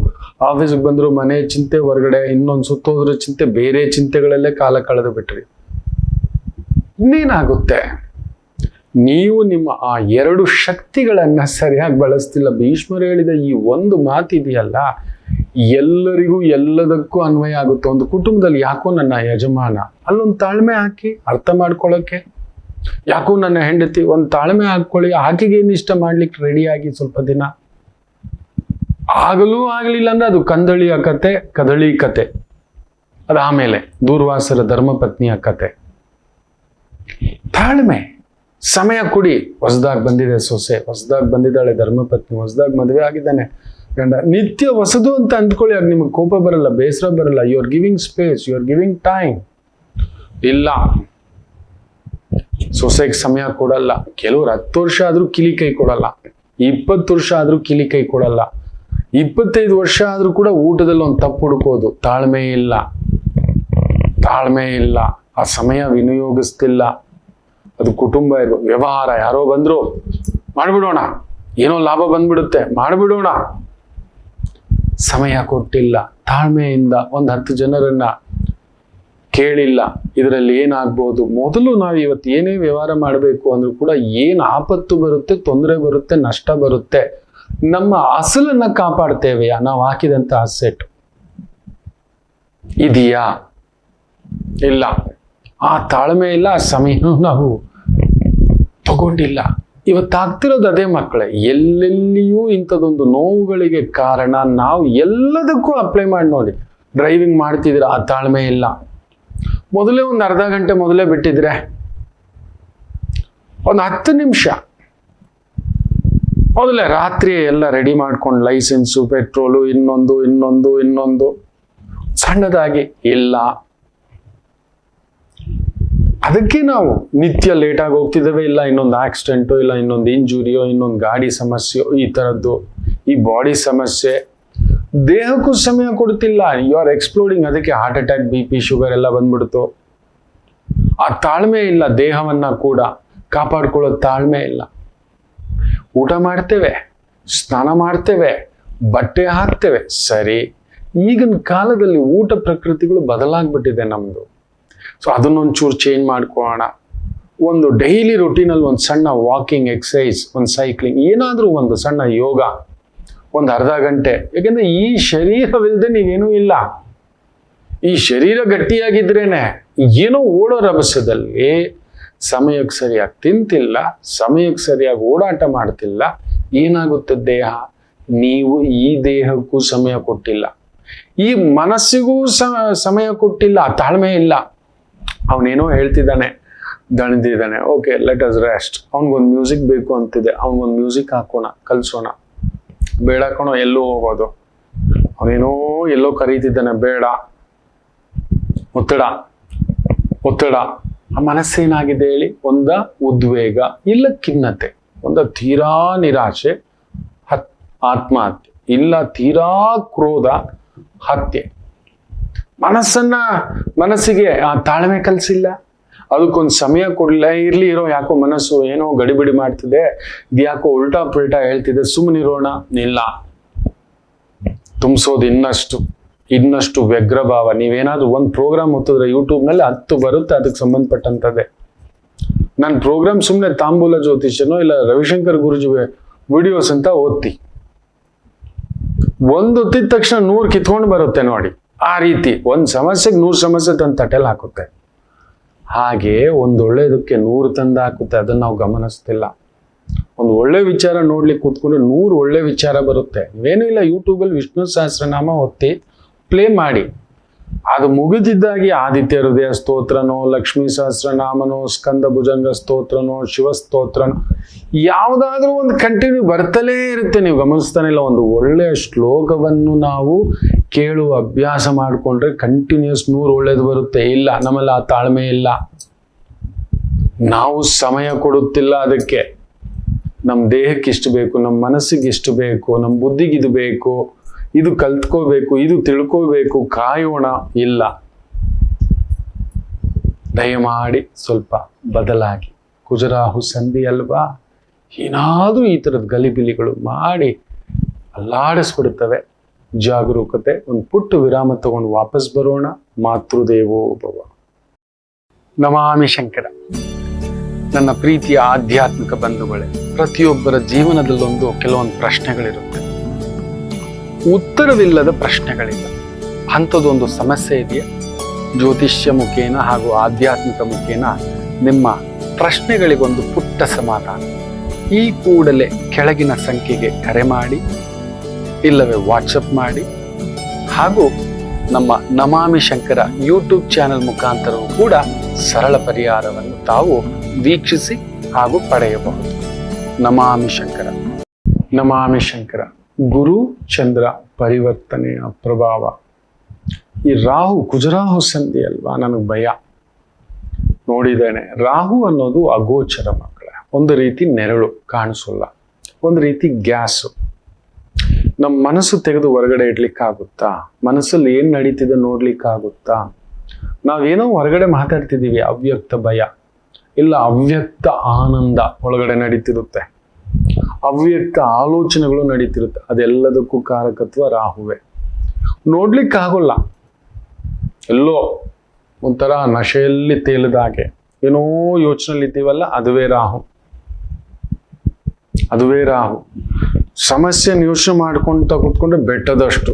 ಆಫೀಸ್ಗೆ ಬಂದ್ರು, ಮನೆ ಚಿಂತೆ, ಹೊರಗಡೆ ಇನ್ನೊಂದು ಸುತ್ತೋದ್ರ ಚಿಂತೆ, ಬೇರೆ ಚಿಂತೆಗಳಲ್ಲೇ ಕಾಲ ಕಳೆದು ಬಿಟ್ರಿ. ಇನ್ನೇನಾಗುತ್ತೆ? ನೀವು ನಿಮ್ಮ ಆ 2 ಶಕ್ತಿಗಳನ್ನ ಸರಿಯಾಗಿ ಬಳಸ್ತಿಲ್ಲ. ಭೀಷ್ಮರು ಹೇಳಿದ ಈ ಒಂದು ಮಾತಿದೆಯಲ್ಲ, ಎಲ್ಲರಿಗೂ ಎಲ್ಲದಕ್ಕೂ ಅನ್ವಯ ಆಗುತ್ತೆ. ಒಂದು ಕುಟುಂಬದಲ್ಲಿ ಯಾಕೋ ನನ್ನ ಯಜಮಾನ, ಅಲ್ಲೊಂದು ತಾಳ್ಮೆ ಹಾಕಿ ಅರ್ಥ ಮಾಡ್ಕೊಳ್ಳೋಕೆ. ಯಾಕೋ ನನ್ನ ಹೆಂಡತಿ, ಒಂದು ತಾಳ್ಮೆ ಹಾಕೊಳ್ಳಿ. ಆಕೆಗೆ ಏನು ಇಷ್ಟ ಮಾಡ್ಲಿಕ್ಕೆ ರೆಡಿಯಾಗಿ ಸ್ವಲ್ಪ ದಿನ. ಆಗಲೂ ಆಗ್ಲಿಲ್ಲ ಅಂದ್ರೆ ಅದು ಕಂದಳಿಯ ಕತೆ, ಕದಳಿ ಕತೆ. ಅದಾಮೇಲೆ ದೂರ್ವಾಸರ ಧರ್ಮಪತ್ನಿಯ ಕತೆ. ತಾಳ್ಮೆ, ಸಮಯ ಕೊಡಿ. ಹೊಸದಾಗಿ ಬಂದಿದೆ ಸೊಸೆ, ಹೊಸದಾಗಿ ಬಂದಿದ್ದಾಳೆ ಧರ್ಮಪತ್ನಿ, ಹೊಸದಾಗಿ ಮದುವೆ ಆಗಿದ್ದಾನೆ ಗಂಡ. ನಿತ್ಯ ಹೊಸದು ಅಂತ ಅಂದ್ಕೊಳ್ಳಿ, ಆಗ ನಿಮಗೆ ಕೋಪ ಬರಲ್ಲ, ಬೇಸರ ಬರಲ್ಲ. You are giving space, you are giving time. ಇಲ್ಲ, ಸೊಸೆಗೆ ಸಮಯ ಕೊಡಲ್ಲ. ಕೆಲವ್ರು 10 ವರ್ಷ ಆದ್ರೂ ಕಿಲಿ ಕೈ ಕೊಡಲ್ಲ, 20 ವರ್ಷ ಆದ್ರೂ ಕಿಲಿ ಕೈ ಕೊಡಲ್ಲ, 25 ವರ್ಷ ಆದ್ರೂ ಕೂಡ ಊಟದಲ್ಲಿ ಒಂದು ತಪ್ಪು ಹುಡುಕೋದು. ತಾಳ್ಮೆ ಇಲ್ಲ, ಆ ಸಮಯ ವಿನಿಯೋಗಿಸ್ತಿಲ್ಲ. ಅದು ಕುಟುಂಬ ಇರ್ಬೋದು, ವ್ಯವಹಾರ, ಯಾರೋ ಬಂದ್ರು ಮಾಡ್ಬಿಡೋಣ, ಏನೋ ಲಾಭ ಬಂದ್ಬಿಡುತ್ತೆ ಮಾಡ್ಬಿಡೋಣ. ಸಮಯ ಕೊಟ್ಟಿಲ್ಲ, ತಾಳ್ಮೆಯಿಂದ ಒಂದು 10 ಜನರನ್ನ ಕೇಳಿಲ್ಲ, ಇದರಲ್ಲಿ ಏನಾಗ್ಬೋದು. ಮೊದಲು ನಾವು ಇವತ್ತು ಏನೇ ವ್ಯವಹಾರ ಮಾಡಬೇಕು ಅಂದ್ರೂ ಕೂಡ ಏನು ಆಪತ್ತು ಬರುತ್ತೆ, ತೊಂದರೆ ಬರುತ್ತೆ, ನಷ್ಟ ಬರುತ್ತೆ, ನಮ್ಮ ಅಸಲನ್ನ ಕಾಪಾಡ್ತೇವೆಯಾ? ನಾವು ಹಾಕಿದಂತ ಅಸೆಟ್ ಇದೆಯಾ? ಇಲ್ಲ. ಆ ತಾಳ್ಮೆ ಇಲ್ಲ, ಆ ಸಮಯ ನಾವು ತಗೊಂಡಿಲ್ಲ. ಇವತ್ತಾಗ್ತಿರೋದು ಅದೇ ಮಕ್ಕಳೇ. ಎಲ್ಲೆಲ್ಲಿಯೂ ಇಂಥದೊಂದು ನೋವುಗಳಿಗೆ ಕಾರಣ ನಾವು ಎಲ್ಲದಕ್ಕೂ ಅಪ್ಲೈ ಮಾಡಿ ನೋಡಿ. ಡ್ರೈವಿಂಗ್ ಮಾಡ್ತಿದ್ದೀರಾ, ಆ ತಾಳ್ಮೆ ಇಲ್ಲ. ಮೊದಲೇ ಒಂದು ಅರ್ಧ ಗಂಟೆ ಮೊದಲೇ ಬಿಟ್ಟಿದ್ರೆ, ಒಂದು 10 ನಿಮಿಷ ಮೊದಲೇ ರಾತ್ರಿ ಎಲ್ಲ ರೆಡಿ ಮಾಡ್ಕೊಂಡು, ಲೈಸೆನ್ಸು, ಪೆಟ್ರೋಲು, ಇನ್ನೊಂದು ಸಣ್ಣದಾಗಿ ಇಲ್ಲ. ಅದಕ್ಕೆ ನಾವು ನಿತ್ಯ ಲೇಟಾಗಿ ಹೋಗ್ತಿದ್ದೇವೆ. ಇಲ್ಲ ಇನ್ನೊಂದು ಆಕ್ಸಿಡೆಂಟು, ಇಲ್ಲ ಇನ್ನೊಂದು ಇಂಜುರಿಯೋ, ಇನ್ನೊಂದು ಗಾಡಿ ಸಮಸ್ಯೆಯೋ, ಈ ಥರದ್ದು, ಈ ಬಾಡಿ ಸಮಸ್ಯೆ. ದೇಹಕ್ಕೂ ಸಮಯ ಕೊಡ್ತಿಲ್ಲ. You are exploding. ಅದಕ್ಕೆ ಹಾರ್ಟ್ ಅಟ್ಯಾಕ್, BP, ಶುಗರ್ ಎಲ್ಲ ಬಂದ್ಬಿಡ್ತು. ಆ ತಾಳ್ಮೆ ಇಲ್ಲ. ದೇಹವನ್ನ ಕೂಡ ಕಾಪಾಡ್ಕೊಳ್ಳೋ ತಾಳ್ಮೆ ಇಲ್ಲ. ಊಟ ಮಾಡ್ತೇವೆ, ಸ್ನಾನ ಮಾಡ್ತೇವೆ, ಬಟ್ಟೆ ಹಾಕ್ತೇವೆ, ಸರಿ. ಈಗಿನ ಕಾಲದಲ್ಲಿ ಊಟ ಪ್ರಕೃತಿಗಳು ಬದಲಾಗ್ಬಿಟ್ಟಿದೆ ನಮ್ದು. ಸೊ ಅದನ್ನೊಂಚೂರು ಚೇಂಜ್ ಮಾಡ್ಕೊಳ್ಳೋಣ. ಒಂದು ಡೈಲಿ ರೊಟೀನಲ್ಲಿ ಒಂದು ಸಣ್ಣ ವಾಕಿಂಗ್, ಎಕ್ಸಸೈಸ್, ಒಂದು ಸೈಕ್ಲಿಂಗ್, ಏನಾದರೂ ಒಂದು ಸಣ್ಣ ಯೋಗ, ಒಂದು ಅರ್ಧ ಗಂಟೆ. ಯಾಕೆಂದ್ರೆ ಈ ಶರೀರವಿಲ್ಲದೆ ನೀವೇನೂ ಇಲ್ಲ. ಈ ಶರೀರ ಗಟ್ಟಿಯಾಗಿದ್ರೇನೆ. ಏನೋ ಓಡೋ ರಭಸದಲ್ಲಿ ಸಮಯಕ್ಕೆ ಸರಿಯಾಗಿ ತಿಂತಿಲ್ಲ, ಸಮಯಕ್ಕೆ ಸರಿಯಾಗಿ ಓಡಾಟ ಮಾಡ್ತಿಲ್ಲ. ಏನಾಗುತ್ತೆ ದೇಹ? ನೀವು ಈ ದೇಹಕ್ಕೂ ಸಮಯ ಕೊಟ್ಟಿಲ್ಲ, ಈ ಮನಸ್ಸಿಗೂ ಸಮಯ ಕೊಟ್ಟಿಲ್ಲ. ತಾಳ್ಮೆ ಇಲ್ಲ. ಅವನೇನೋ ಹೇಳ್ತಿದ್ದಾನೆ, ದಣಿದಿದ್ದಾನೆ, ಓಕೆ ಲೆಟ್ ಅಸ್ ರೆಸ್ಟ್. ಅವನಿಗೊಂದು ಮ್ಯೂಸಿಕ್ ಬೇಕು ಅಂತಿದೆ, ಅವನಿಗೊಂದು ಮ್ಯೂಸಿಕ್ ಹಾಕೋಣ, ಕಲ್ಸೋಣ. ಬೇಡ ಕಣೋ, ಎಲ್ಲೋ ಹೋಗೋದು. ಅವನೇನೋ ಎಲ್ಲೋ ಕರೀತಿದ್ದಾನೆ, ಬೇಡ. ಒತ್ತಡ. ಆ ಮನಸ್ಸೇನಾಗಿದೆ ಹೇಳಿ? ಒಂದ ಉದ್ವೇಗ, ಇಲ್ಲ ಖಿನ್ನತೆ, ಒಂದ ತೀರಾ ನಿರಾಶೆ, ಆತ್ಮಹತ್ಯೆ, ಇಲ್ಲ ತೀರಾ ಕ್ರೋಧ, ಹತ್ಯೆ. ಮನಸ್ಸಿಗೆ ಆ ತಾಳ್ಮೆ ಕಲಿಸಿಲ್ಲ, ಅದಕ್ಕೊಂದು ಸಮಯ ಕೊಡಲಿಲ್ಲ. ಇರೋ ಯಾಕೋ ಮನಸ್ಸು ಏನೋ ಗಡಿಬಿಡಿ ಮಾಡ್ತಿದೆ, ಇದು ಯಾಕೋ ಉಲ್ಟಾ ಪುಲ್ಟಾ ಹೇಳ್ತಿದೆ, ಸುಮ್ಮನಿರೋಣ. ಇಲ್ಲ, ತುಂಬಿಸೋದು ಇನ್ನಷ್ಟು. ಇನ್ನಷ್ಟು ವ್ಯಗ್ರಭಾವ. ನೀವೇನಾದ್ರೂ ಒಂದು ಪ್ರೋಗ್ರಾಮ್ ಹೊತ್ತಿದ್ರೆ ಯೂಟ್ಯೂಬ್ನಲ್ಲಿ 10 ಬರುತ್ತೆ ಅದಕ್ಕೆ ಸಂಬಂಧಪಟ್ಟಂಥದ್ದೇ. ನನ್ನ ಪ್ರೋಗ್ರಾಮ್ ಸುಮ್ಮನೆ ತಾಂಬೂಲ ಜ್ಯೋತಿಷ್ಯನೋ ಇಲ್ಲ ರವಿಶಂಕರ್ ಗುರುಜಿ ವಿಡಿಯೋಸ್ ಅಂತ ಓದ್ತಿ, ಒಂದು ಹೊತ್ತಿದ ತಕ್ಷಣ 100 ಕಿತ್ಕೊಂಡು ಬರುತ್ತೆ ನೋಡಿ. ಆ ರೀತಿ ಒಂದು ಸಮಸ್ಯೆಗೆ 100 ಸಮಸ್ಯೆ ತಂದು ತಟ್ಟೆಲ್ ಹಾಕುತ್ತೆ. ಹಾಗೆ ಒಂದು ಒಳ್ಳೆಯದಕ್ಕೆ 100 ತಂದು ಹಾಕುತ್ತೆ. ಅದನ್ನು ನಾವು ಗಮನಿಸ್ತಿಲ್ಲ. ಒಂದು ಒಳ್ಳೆ ವಿಚಾರ ನೋಡ್ಲಿಕ್ಕೆ ಕೂತ್ಕೊಂಡ್ರೆ 100 ಒಳ್ಳೆ ವಿಚಾರ ಬರುತ್ತೆ. ಇವೇನೂ ಇಲ್ಲ, ಯೂಟ್ಯೂಬಲ್ಲಿ ವಿಷ್ಣು ಸಹಸ್ರನಾಮ ಒತ್ತಿ ಪ್ಲೇ ಮಾಡಿ. ಅದು ಮುಗಿದಿದ್ದಾಗಿ ಆದಿತ್ಯ ಹೃದಯ ಸ್ತೋತ್ರನೋ, ಲಕ್ಷ್ಮೀ ಸಹಸ್ರನಾಮನೋ, ಸ್ಕಂದ ಭುಜಂಗ ಸ್ತೋತ್ರನೋ, ಶಿವ ಸ್ತೋತ್ರನೋ, ಯಾವುದಾದ್ರೂ ಒಂದು ಕಂಟಿನ್ಯೂ ಬರ್ತಲೇ ಇರುತ್ತೆ. ನೀವು ಗಮನಿಸ್ತಾನೆ ಇಲ್ಲ, ಒಂದು ಒಳ್ಳೆಯ ಶ್ಲೋಕವನ್ನು ನಾವು ಕೇಳುವ ಅಭ್ಯಾಸ ಮಾಡಿಕೊಂಡ್ರೆ ಕಂಟಿನ್ಯೂಸ್ 100 ಒಳ್ಳೇದು ಬರುತ್ತೆ. ಇಲ್ಲ, ನಮ್ಮಲ್ಲಿ ಆ ತಾಳ್ಮೆ ಇಲ್ಲ, ನಾವು ಸಮಯ ಕೊಡುತ್ತಿಲ್ಲ ಅದಕ್ಕೆ. ನಮ್ಮ ದೇಹಕ್ಕೆ ಇಷ್ಟು ಬೇಕು, ನಮ್ಮ ಮನಸ್ಸಿಗೆ ಇಷ್ಟು ಬೇಕು, ನಮ್ಮ ಬುದ್ಧಿಗೆ ಇದು ಬೇಕು, ಇದು ಕಲ್ತ್ಕೋಬೇಕು, ಇದು ತಿಳ್ಕೋಬೇಕು, ಕಾಯೋಣ. ಇಲ್ಲ, ದಯಮಾಡಿ ಸ್ವಲ್ಪ ಬದಲಾಗಿ. ಕುಜರಾಹು ಸಂಧಿ ಅಲ್ವಾ, ಏನಾದರೂ ಈ ಥರದ ಗಲಿಬಿಲಿಗಳು ಮಾಡಿ ಅಲ್ಲಾಡಿಸ್ಬಿಡುತ್ತವೆ. ಜಾಗರೂಕತೆ. ಒಂದು ಪುಟ್ಟ ವಿರಾಮ ತಗೊಂಡು ವಾಪಸ್ ಬರೋಣ. ಮಾತೃದೇವೋ ಭವ. ನಮಾಮಿ ಶಂಕರ. ನನ್ನ ಪ್ರೀತಿಯ ಆಧ್ಯಾತ್ಮಿಕ ಬಂಧುಗಳೇ, ಪ್ರತಿಯೊಬ್ಬರ ಜೀವನದಲ್ಲೊಂದು ಕೆಲವೊಂದು ಪ್ರಶ್ನೆಗಳಿರುತ್ತೆ, ಉತ್ತರವಿಲ್ಲದ ಪ್ರಶ್ನೆಗಳಿಲ್ಲ. ಅಂಥದ್ದೊಂದು ಸಮಸ್ಯೆ ಇದೆಯಾ? ಜ್ಯೋತಿಷ್ಯ ಮುಖೇನ ಹಾಗೂ ಆಧ್ಯಾತ್ಮಿಕ ಮುಖೇನ ನಿಮ್ಮ ಪ್ರಶ್ನೆಗಳಿಗೊಂದು ಪುಟ್ಟ ಸಮಾಧಾನ. ಈ ಕೂಡಲೇ ಕೆಳಗಿನ ಸಂಖ್ಯೆಗೆ ಕರೆ ಮಾಡಿ, ಇಲ್ಲವೇ ವಾಟ್ಸಪ್ ಮಾಡಿ, ಹಾಗೂ ನಮ್ಮ ನಮಾಮಿ ಶಂಕರ ಯೂಟ್ಯೂಬ್ ಚಾನೆಲ್ ಮುಖಾಂತರವೂ ಕೂಡ ಸರಳ ಪರಿಹಾರವನ್ನು ತಾವು ವೀಕ್ಷಿಸಿ ಹಾಗೂ ಪಡೆಯಬಹುದು. ನಮಾಮಿ ಶಂಕರ. ನಮಾಮಿ ಶಂಕರ. ಗುರು ಚಂದ್ರ ಪರಿವರ್ತನೆಯ ಪ್ರಭಾವ. ಈ ರಾಹು, ಕುಜರಾಹು ಸಂಧಿ ಅಲ್ವಾ, ನನಗೆ ಭಯ. ನೋಡಿದ್ದೇನೆ, ರಾಹು ಅನ್ನೋದು ಅಗೋಚರ ಮಕ್ಕಳೇ. ಒಂದು ರೀತಿ ನೆರಳು, ಕಾಣಿಸೋಲ್ಲ. ಒಂದು ರೀತಿ ಗ್ಯಾಸು. ನಮ್ಮ ಮನಸ್ಸು ತೆಗೆದು ಹೊರಗಡೆ ಇಡ್ಲಿಕ್ಕಾಗುತ್ತಾ? ಮನಸ್ಸಲ್ಲಿ ಏನು ನಡೀತಿದೆ ನೋಡ್ಲಿಕ್ಕಾಗುತ್ತಾ? ನಾವೇನೋ ಹೊರಗಡೆ ಮಾತಾಡ್ತಿದ್ದೀವಿ, ಅವ್ಯಕ್ತ ಭಯ ಇಲ್ಲ, ಅವ್ಯಕ್ತ ಆನಂದ ಒಳಗಡೆ ನಡೀತಿರುತ್ತೆ, ಅವ್ಯಕ್ತ ಆಲೋಚನೆಗಳು ನಡೀತಿರುತ್ತೆ. ಅದೆಲ್ಲದಕ್ಕೂ ಕಾರಕತ್ವ ರಾಹುವೆ. ನೋಡ್ಲಿಕ್ಕಾಗೋಲ್ಲ, ಎಲ್ಲೋ ಒಂಥರ ನಶೆಯಲ್ಲಿ ತೇಲಿದ ಹಾಗೆ ಏನೋ ಯೋಚನೆಯಲ್ಲಿ ಇದ್ದೀವಲ್ಲ, ಅದುವೇ ರಾಹು. ಅದುವೇ ರಾಹು. ಸಮಸ್ಯೆನ ಯೋಚನೆ ಮಾಡ್ಕೊಂತ ಕೂತ್ಕೊಂಡ್ರೆ ಬೆಟ್ಟದಷ್ಟು,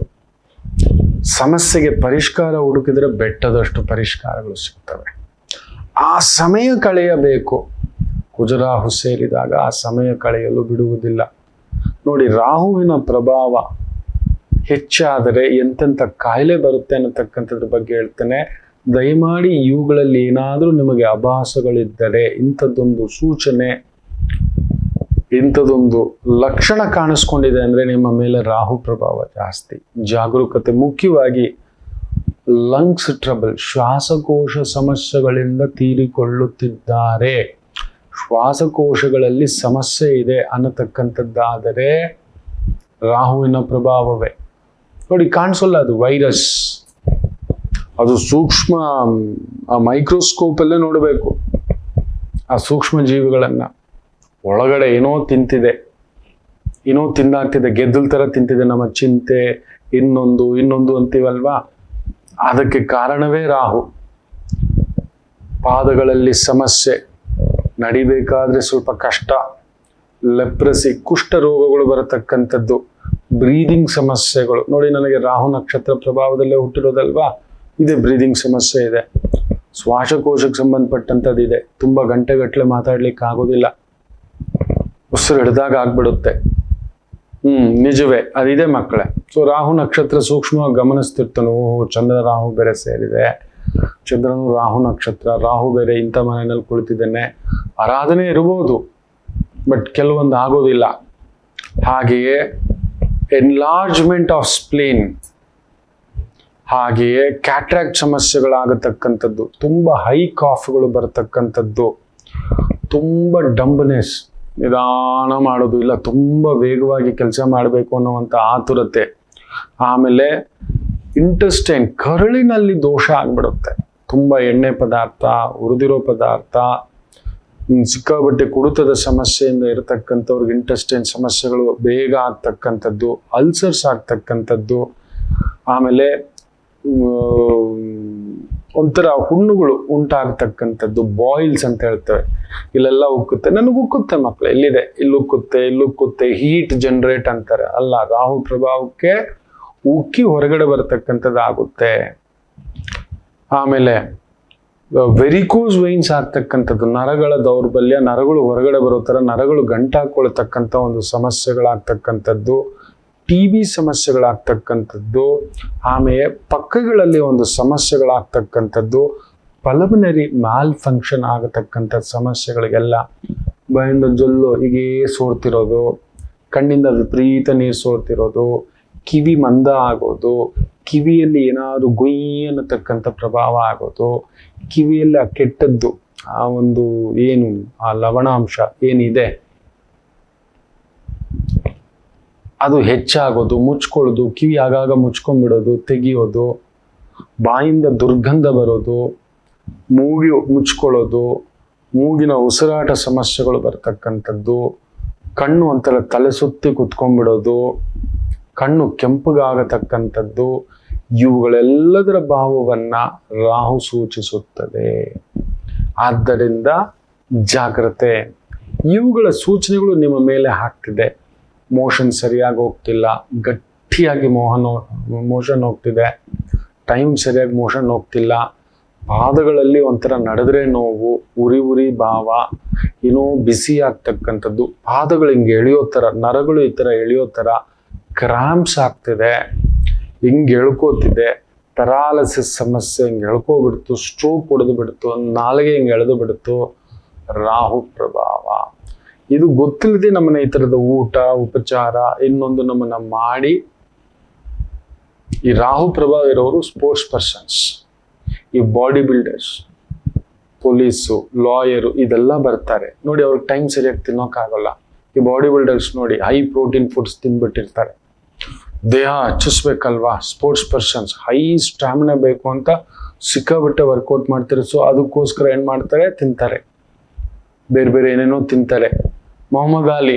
ಸಮಸ್ಯೆಗೆ ಪರಿಷ್ಕಾರ ಹುಡುಕಿದ್ರೆ ಬೆಟ್ಟದಷ್ಟು ಪರಿಷ್ಕಾರಗಳು ಸಿಗ್ತವೆ. ಆ ಸಮಯ ಕಳೆಯಬೇಕು. ಕುಜರಾಹು ಸೇರಿದಾಗ ಆ ಸಮಯ ಕಳೆಯಲು ಬಿಡುವುದಿಲ್ಲ. ನೋಡಿ, ರಾಹುವಿನ ಪ್ರಭಾವ ಹೆಚ್ಚಾದರೆ ಎಂತೆಂಥ ಕಾಯಿಲೆ ಬರುತ್ತೆ ಅನ್ನತಕ್ಕಂಥದ್ರ ಬಗ್ಗೆ ಹೇಳ್ತೇನೆ. ದಯಮಾಡಿ ಇವುಗಳಲ್ಲಿ ಏನಾದರೂ ನಿಮಗೆ ಆಭಾಸಗಳಿದ್ದರೆ, ಇಂಥದ್ದೊಂದು ಸೂಚನೆ, ಇಂಥದ್ದೊಂದು ಲಕ್ಷಣ ಕಾಣಿಸ್ಕೊಂಡಿದೆ ಅಂದರೆ ನಿಮ್ಮ ಮೇಲೆ ರಾಹು ಪ್ರಭಾವ ಜಾಸ್ತಿ. ಜಾಗರೂಕತೆ. ಮುಖ್ಯವಾಗಿ ಲಂಗ್ಸ್ ಟ್ರಬಲ್, ಶ್ವಾಸಕೋಶ ಸಮಸ್ಯೆಗಳಿಂದ ತೀರಿಕೊಳ್ಳುತ್ತಿದ್ದಾರೆ, ಶ್ವಾಸಕೋಶಗಳಲ್ಲಿ ಸಮಸ್ಯೆ ಇದೆ ಅನ್ನತಕ್ಕಂಥದ್ದಾದರೆ ರಾಹುವಿನ ಪ್ರಭಾವವೇ. ನೋಡಿ, ಕಾಣಿಸೋಲ್ಲ, ಅದು ವೈರಸ್. ಅದು ಸೂಕ್ಷ್ಮ, ಆ ಮೈಕ್ರೋಸ್ಕೋಪಲ್ಲೇ ನೋಡಬೇಕು ಆ ಸೂಕ್ಷ್ಮ ಜೀವಿಗಳನ್ನು. ಒಳಗಡೆ ಏನೋ ತಿಂತಿದೆ, ಏನೋ ತಿಂದಾಗ್ತಿದೆ, ಗೆದ್ದಲ್ ಥರ ತಿಂತಿದೆ. ನಮ್ಮ ಚಿಂತೆ, ಇನ್ನೊಂದು ಅಂತೀವಲ್ವಾ, ಅದಕ್ಕೆ ಕಾರಣವೇ ರಾಹು. ಪಾದಗಳಲ್ಲಿ ಸಮಸ್ಯೆ, ನಡಿಬೇಕಾದ್ರೆ ಸ್ವಲ್ಪ ಕಷ್ಟ, ಲೆಪ್ರಸಿ, ಕುಷ್ಠ ರೋಗಗಳು ಬರತಕ್ಕಂಥದ್ದು, ಬ್ರೀದಿಂಗ್ ಸಮಸ್ಯೆಗಳು. ನೋಡಿ, ನನಗೆ ರಾಹು ನಕ್ಷತ್ರ ಪ್ರಭಾವದಲ್ಲೇ ಹುಟ್ಟಿರೋದಲ್ವಾ, ಇದೆ ಬ್ರೀದಿಂಗ್ ಸಮಸ್ಯೆ ಇದೆ, ಶ್ವಾಸಕೋಶಕ್ಕೆ ಸಂಬಂಧಪಟ್ಟಂಥದ್ದು ಇದೆ. ತುಂಬ ಗಂಟೆಗಟ್ಟಲೆ ಮಾತಾಡ್ಲಿಕ್ಕೆ ಆಗೋದಿಲ್ಲ, ಉಸಿರು ಹಿಡ್ದಾಗ ಆಗ್ಬಿಡುತ್ತೆ. ನಿಜವೇ, ಅದಿದೆ ಮಕ್ಕಳೇ. ಸೊ ರಾಹು ನಕ್ಷತ್ರ ಸೂಕ್ಷ್ಮವಾಗಿ ಗಮನಿಸ್ತಿರ್ತಾನೆ. ಓಹೋ, ಚಂದ್ರ ರಾಹು ಬೇರೆ ಸೇರಿದೆ, ಚಂದ್ರನು ರಾಹು ನಕ್ಷತ್ರ, ರಾಹು ಬೇರೆ ಇಂಥ ಮನೆಯಲ್ಲಿ ಕುಳಿತಿದ್ದೇನೆ. ಆರಾಧನೆ ಇರ್ಬೋದು, ಬಟ್ ಕೆಲವೊಂದು ಆಗೋದಿಲ್ಲ. ಹಾಗೆಯೇ ಎನ್ಲಾರ್ಜ್ಮೆಂಟ್ ಆಫ್ ಸ್ಪ್ಲೇನ್, ಹಾಗೆಯೇ ಕ್ಯಾಟ್ರಾಕ್ಟ್ ಸಮಸ್ಯೆಗಳಾಗತಕ್ಕಂಥದ್ದು, ತುಂಬ ಹೈ ಕಾಫ್ಗಳು ಬರತಕ್ಕಂಥದ್ದು, ತುಂಬ ಡಂಬ್ನೆಸ್, ನಿಧಾನ ಮಾಡೋದು ಇಲ್ಲ, ತುಂಬ ವೇಗವಾಗಿ ಕೆಲಸ ಮಾಡಬೇಕು ಅನ್ನುವಂಥ ಆತುರತೆ. ಆಮೇಲೆ ಇಂಟೆಸ್ಟೈನ್, ಕರುಳಿನಲ್ಲಿ ದೋಷ ಆಗ್ಬಿಡುತ್ತೆ. ತುಂಬ ಎಣ್ಣೆ ಪದಾರ್ಥ, ಹುರಿದಿರೋ ಪದಾರ್ಥ, ಸಿಕ್ಕಾಬಟ್ಟೆ ಕುಡಿತದ ಸಮಸ್ಯೆಯಿಂದ ಇರತಕ್ಕಂಥವ್ರಿಗೆ ಇಂಟೆಸ್ಟೈನ್ ಸಮಸ್ಯೆಗಳು ಬೇಗ ಆಗ್ತಕ್ಕಂಥದ್ದು, ಅಲ್ಸರ್ಸ್ ಆಗ್ತಕ್ಕಂಥದ್ದು. ಆಮೇಲೆ ಒಂಥರ ಹುಣ್ಣುಗಳು ಉಂಟಾಗ್ತಕ್ಕಂಥದ್ದು, ಬಾಯ್ಲ್ಸ್ ಅಂತ ಹೇಳ್ತೇವೆ. ಇಲ್ಲೆಲ್ಲ ಉಕ್ಕುತ್ತೆ, ನನಗೆ ಉಕ್ಕುತ್ತೆ ಮಕ್ಕಳು, ಇಲ್ಲಿದೆ, ಇಲ್ಲಿ ಉಕ್ಕುತ್ತೆ, ಹೀಟ್ ಜನರೇಟ್ ಅಂತಾರೆ. ಅಲ್ಲ, ರಾಹು ಪ್ರಭಾವಕ್ಕೆ ಉಕ್ಕಿ ಹೊರಗಡೆ ಬರತಕ್ಕಂಥದ್ದು ಆಗುತ್ತೆ. ಆಮೇಲೆ ವೆರಿಕೋಸ್ ವೈನ್ಸ್ ಆಗ್ತಕ್ಕಂಥದ್ದು, ನರಗಳ ದೌರ್ಬಲ್ಯ, ನರಗಳು ಹೊರಗಡೆ ಬರೋ ಥರ ನರಗಳು ಗಂಟಾಕೊಳ್ತಕ್ಕಂಥ ಒಂದು ಸಮಸ್ಯೆಗಳಾಗ್ತಕ್ಕಂಥದ್ದು, TB ಸಮಸ್ಯೆಗಳಾಗ್ತಕ್ಕಂಥದ್ದು, ಆಮೇಲೆ ಪಕ್ಕಗಳಲ್ಲಿ ಒಂದು ಸಮಸ್ಯೆಗಳಾಗ್ತಕ್ಕಂಥದ್ದು, ಪಲ್ಮನರಿ ಮ್ಯಾಲ್ ಫಂಕ್ಷನ್ ಆಗತಕ್ಕಂಥ ಸಮಸ್ಯೆಗಳಿಗೆಲ್ಲ, ಬಾಯಿಂದ ಜೊಲ್ಲು ಹೀಗೇ ಸೋರ್ತಿರೋದು, ಕಣ್ಣಿಂದ ವಿಪರೀತ ನೀರು ಸೋರ್ತಿರೋದು, ಕಿವಿ ಮಂದ ಆಗೋದು, ಕಿವಿಯಲ್ಲಿ ಏನಾದ್ರು ಗುಯ್ ಅನ್ನತಕ್ಕಂಥ ಪ್ರಭಾವ ಆಗೋದು, ಕಿವಿಯಲ್ಲಿ ಆ ಕೆಟ್ಟದ್ದು, ಆ ಒಂದು ಏನು ಆ ಲವಣಾಂಶ ಏನಿದೆ ಅದು ಹೆಚ್ಚಾಗೋದು, ಮುಚ್ಕೊಳ್ಳೋದು, ಕಿವಿ ಆಗಾಗ ಮುಚ್ಕೊಂಡ್ಬಿಡೋದು, ತೆಗಿಯೋದು, ಬಾಯಿಂದ ದುರ್ಗಂಧ ಬರೋದು, ಮೂಗಿ ಮುಚ್ಕೊಳ್ಳೋದು, ಮೂಗಿನ ಉಸಿರಾಟ ಸಮಸ್ಯೆಗಳು ಬರ್ತಕ್ಕಂಥದ್ದು, ಕಣ್ಣು ಒಂಥರ ತಲೆ ಸುತ್ತಿ ಕುತ್ಕೊಂಡ್ಬಿಡೋದು, ಕಣ್ಣು ಕೆಂಪಗಾಗತಕ್ಕಂಥದ್ದು, ಇವುಗಳೆಲ್ಲದರ ಭಾವವನ್ನ ರಾಹು ಸೂಚಿಸುತ್ತದೆ. ಆದ್ದರಿಂದ ಜಾಗ್ರತೆ. ಇವುಗಳ ಸೂಚನೆಗಳು ನಿಮ್ಮ ಮೇಲೆ ಹಾಕ್ತಿದೆ. ಮೋಷನ್ ಸರಿಯಾಗಿ ಹೋಗ್ತಿಲ್ಲ, ಗಟ್ಟಿಯಾಗಿ ಮೋಷನ್ ಹೋಗ್ತಿದೆ, ಟೈಮ್ ಸರಿಯಾಗಿ ಮೋಷನ್ ಹೋಗ್ತಿಲ್ಲ, ಪಾದಗಳಲ್ಲಿ ಒಂಥರ ನಡೆದ್ರೆ ನೋವು, ಉರಿ ಭಾವ, ಏನೋ ಬಿಸಿ ಆಗ್ತಕ್ಕಂಥದ್ದು, ಪಾದಗಳು ಹಿಂಗೆ ಎಳೆಯೋ ಥರ, ನರಗಳು ಈ ಥರ ಎಳೆಯೋ ಥರ, ಕ್ರಾಂಪ್ಸ್ ಆಗ್ತಿದೆ, ಹಿಂಗೆ ಎಳ್ಕೋತಿದೆ, ಪ್ಯಾರಾಲಿಸಿಸ್ ಸಮಸ್ಯೆ ಹಿಂಗೆ ಎಳ್ಕೋಬಿಡ್ತು, ಸ್ಟ್ರೋಕ್ ಹೊಡೆದು ಬಿಡ್ತು, ನಾಲಿಗೆ ಹಿಂಗೆ ಎಳೆದು ಬಿಡ್ತು, ರಾಹು ಪ್ರಭಾವ. ಇದು ಗೊತ್ತಿಲ್ಲದೆ ನಮ್ಮನ್ನ ಈ ಥರದ ಊಟ ಉಪಚಾರ ಇನ್ನೊಂದು ನಮ್ಮನ್ನ ಮಾಡಿ, ಈ ರಾಹು ಪ್ರಭಾವ ಇರೋರು ಸ್ಪೋರ್ಟ್ಸ್ ಪರ್ಸನ್ಸ್, ಈ ಬಾಡಿ ಬಿಲ್ಡರ್ಸ್, ಪೊಲೀಸು, ಲಾಯರು ಇದೆಲ್ಲ ಬರ್ತಾರೆ ನೋಡಿ. ಅವ್ರಿಗೆ ಟೈಮ್ ಸರಿಯಾಗಿ ತಿನ್ನೋಕ್ಕಾಗಲ್ಲ. ಈ ಬಾಡಿ ಬಿಲ್ಡರ್ಸ್ ನೋಡಿ, ಹೈ ಪ್ರೋಟೀನ್ ಫುಡ್ಸ್ ತಿಂದ್ಬಿಟ್ಟಿರ್ತಾರೆ. ದೇಹ ಹಚ್ಚಿಸ್ಬೇಕಲ್ವಾ, ಸ್ಪೋರ್ಟ್ಸ್ ಪರ್ಸನ್ಸ್ ಹೈ ಸ್ಟ್ಯಾಮಿನಾ ಬೇಕು ಅಂತ ಸಿಕ್ಕಾಬಿಟ್ಟೆ ವರ್ಕೌಟ್ ಮಾಡ್ತಾರೆ. ಸೊ ಅದಕ್ಕೋಸ್ಕರ ಏನ್ ಮಾಡ್ತಾರೆ, ತಿಂತಾರೆ, ಬೇರೆ ಬೇರೆ ಏನೇನೋ ತಿಂತಾರೆ. ಮೊಹಮ್ಮದ್ ಅಲಿ,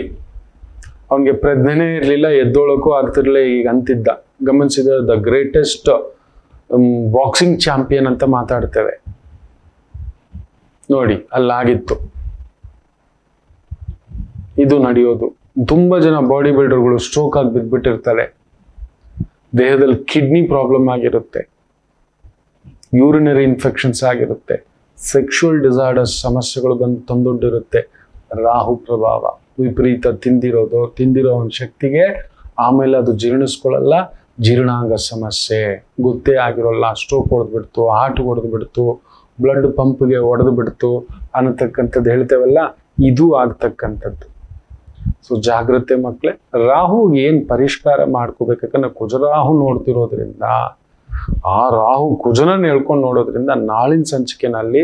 ಅವನಿಗೆ ಪ್ರಜ್ಞೆನೇ ಇರಲಿಲ್ಲ, ಎದ್ದೋಳಕ್ಕೂ ಆಗ್ತಿರ್ಲಿಲ್ಲ, ಈಗ ಅಂತಿದ್ದ, ಗಮನಿಸಿದ ದ ಗ್ರೇಟೆಸ್ಟ್ ಬಾಕ್ಸಿಂಗ್ ಚಾಂಪಿಯನ್ ಅಂತ ಮಾತಾಡ್ತೇವೆ ನೋಡಿ, ಅಲ್ಲಾಗಿತ್ತು. ಇದು ನಡೆಯೋದು. ತುಂಬಾ ಜನ ಬಾಡಿ ಬಿಲ್ಡರ್ಗಳು ಸ್ಟ್ರೋಕ್ ಆಗಿ ಬಿದ್ದ್ಬಿಟ್ಟಿರ್ತಾರೆ, ದೇಹದಲ್ಲಿ ಕಿಡ್ನಿ ಪ್ರಾಬ್ಲಮ್ ಆಗಿರುತ್ತೆ, ಯೂರಿನರಿ ಇನ್ಫೆಕ್ಷನ್ಸ್ ಆಗಿರುತ್ತೆ, ಸೆಕ್ಷುವಲ್ ಡಿಸಾರ್ಡರ್ಸ್ ಸಮಸ್ಯೆಗಳು ಬಂದು ತಂದೊಡ್ಡಿರುತ್ತೆ. ರಾಹು ಪ್ರಭಾವ, ವಿಪರೀತ ತಿಂದಿರೋ ಒಂದು ಶಕ್ತಿಗೆ ಆಮೇಲೆ ಅದು ಜೀರ್ಣಿಸ್ಕೊಳ್ಳಲ್ಲ, ಜೀರ್ಣಾಂಗ ಸಮಸ್ಯೆ ಗೊತ್ತೇ ಆಗಿರೋಲ್ಲ, ಸ್ಟ್ರೋಕ್ ಹೊಡೆದ್ಬಿಡ್ತು, ಹಾರ್ಟ್ ಹೊಡೆದ್ಬಿಡ್ತು, ಬ್ಲಡ್ ಪಂಪ್ಗೆ ಹೊಡೆದು ಬಿಡ್ತು ಅನ್ನತಕ್ಕಂಥದ್ದು ಹೇಳ್ತೇವಲ್ಲ, ಇದು ಆಗ್ತಕ್ಕಂಥದ್ದು. ಸೊ ಜಾಗ್ರತೆ ಮಕ್ಕಳೇ. ರಾಹು ಏನ್ ಪರಿಷ್ಕಾರ ಮಾಡ್ಕೋಬೇಕಂದ್ರೆ, ಕುಜರಾಹು ನೋಡ್ತಿರೋದ್ರಿಂದ, ಆ ರಾಹು ಕುಜನ ಹೇಳ್ಕೊಂಡು ನೋಡೋದ್ರಿಂದ, ನಾಳಿನ ಸಂಚಿಕೆನಲ್ಲಿ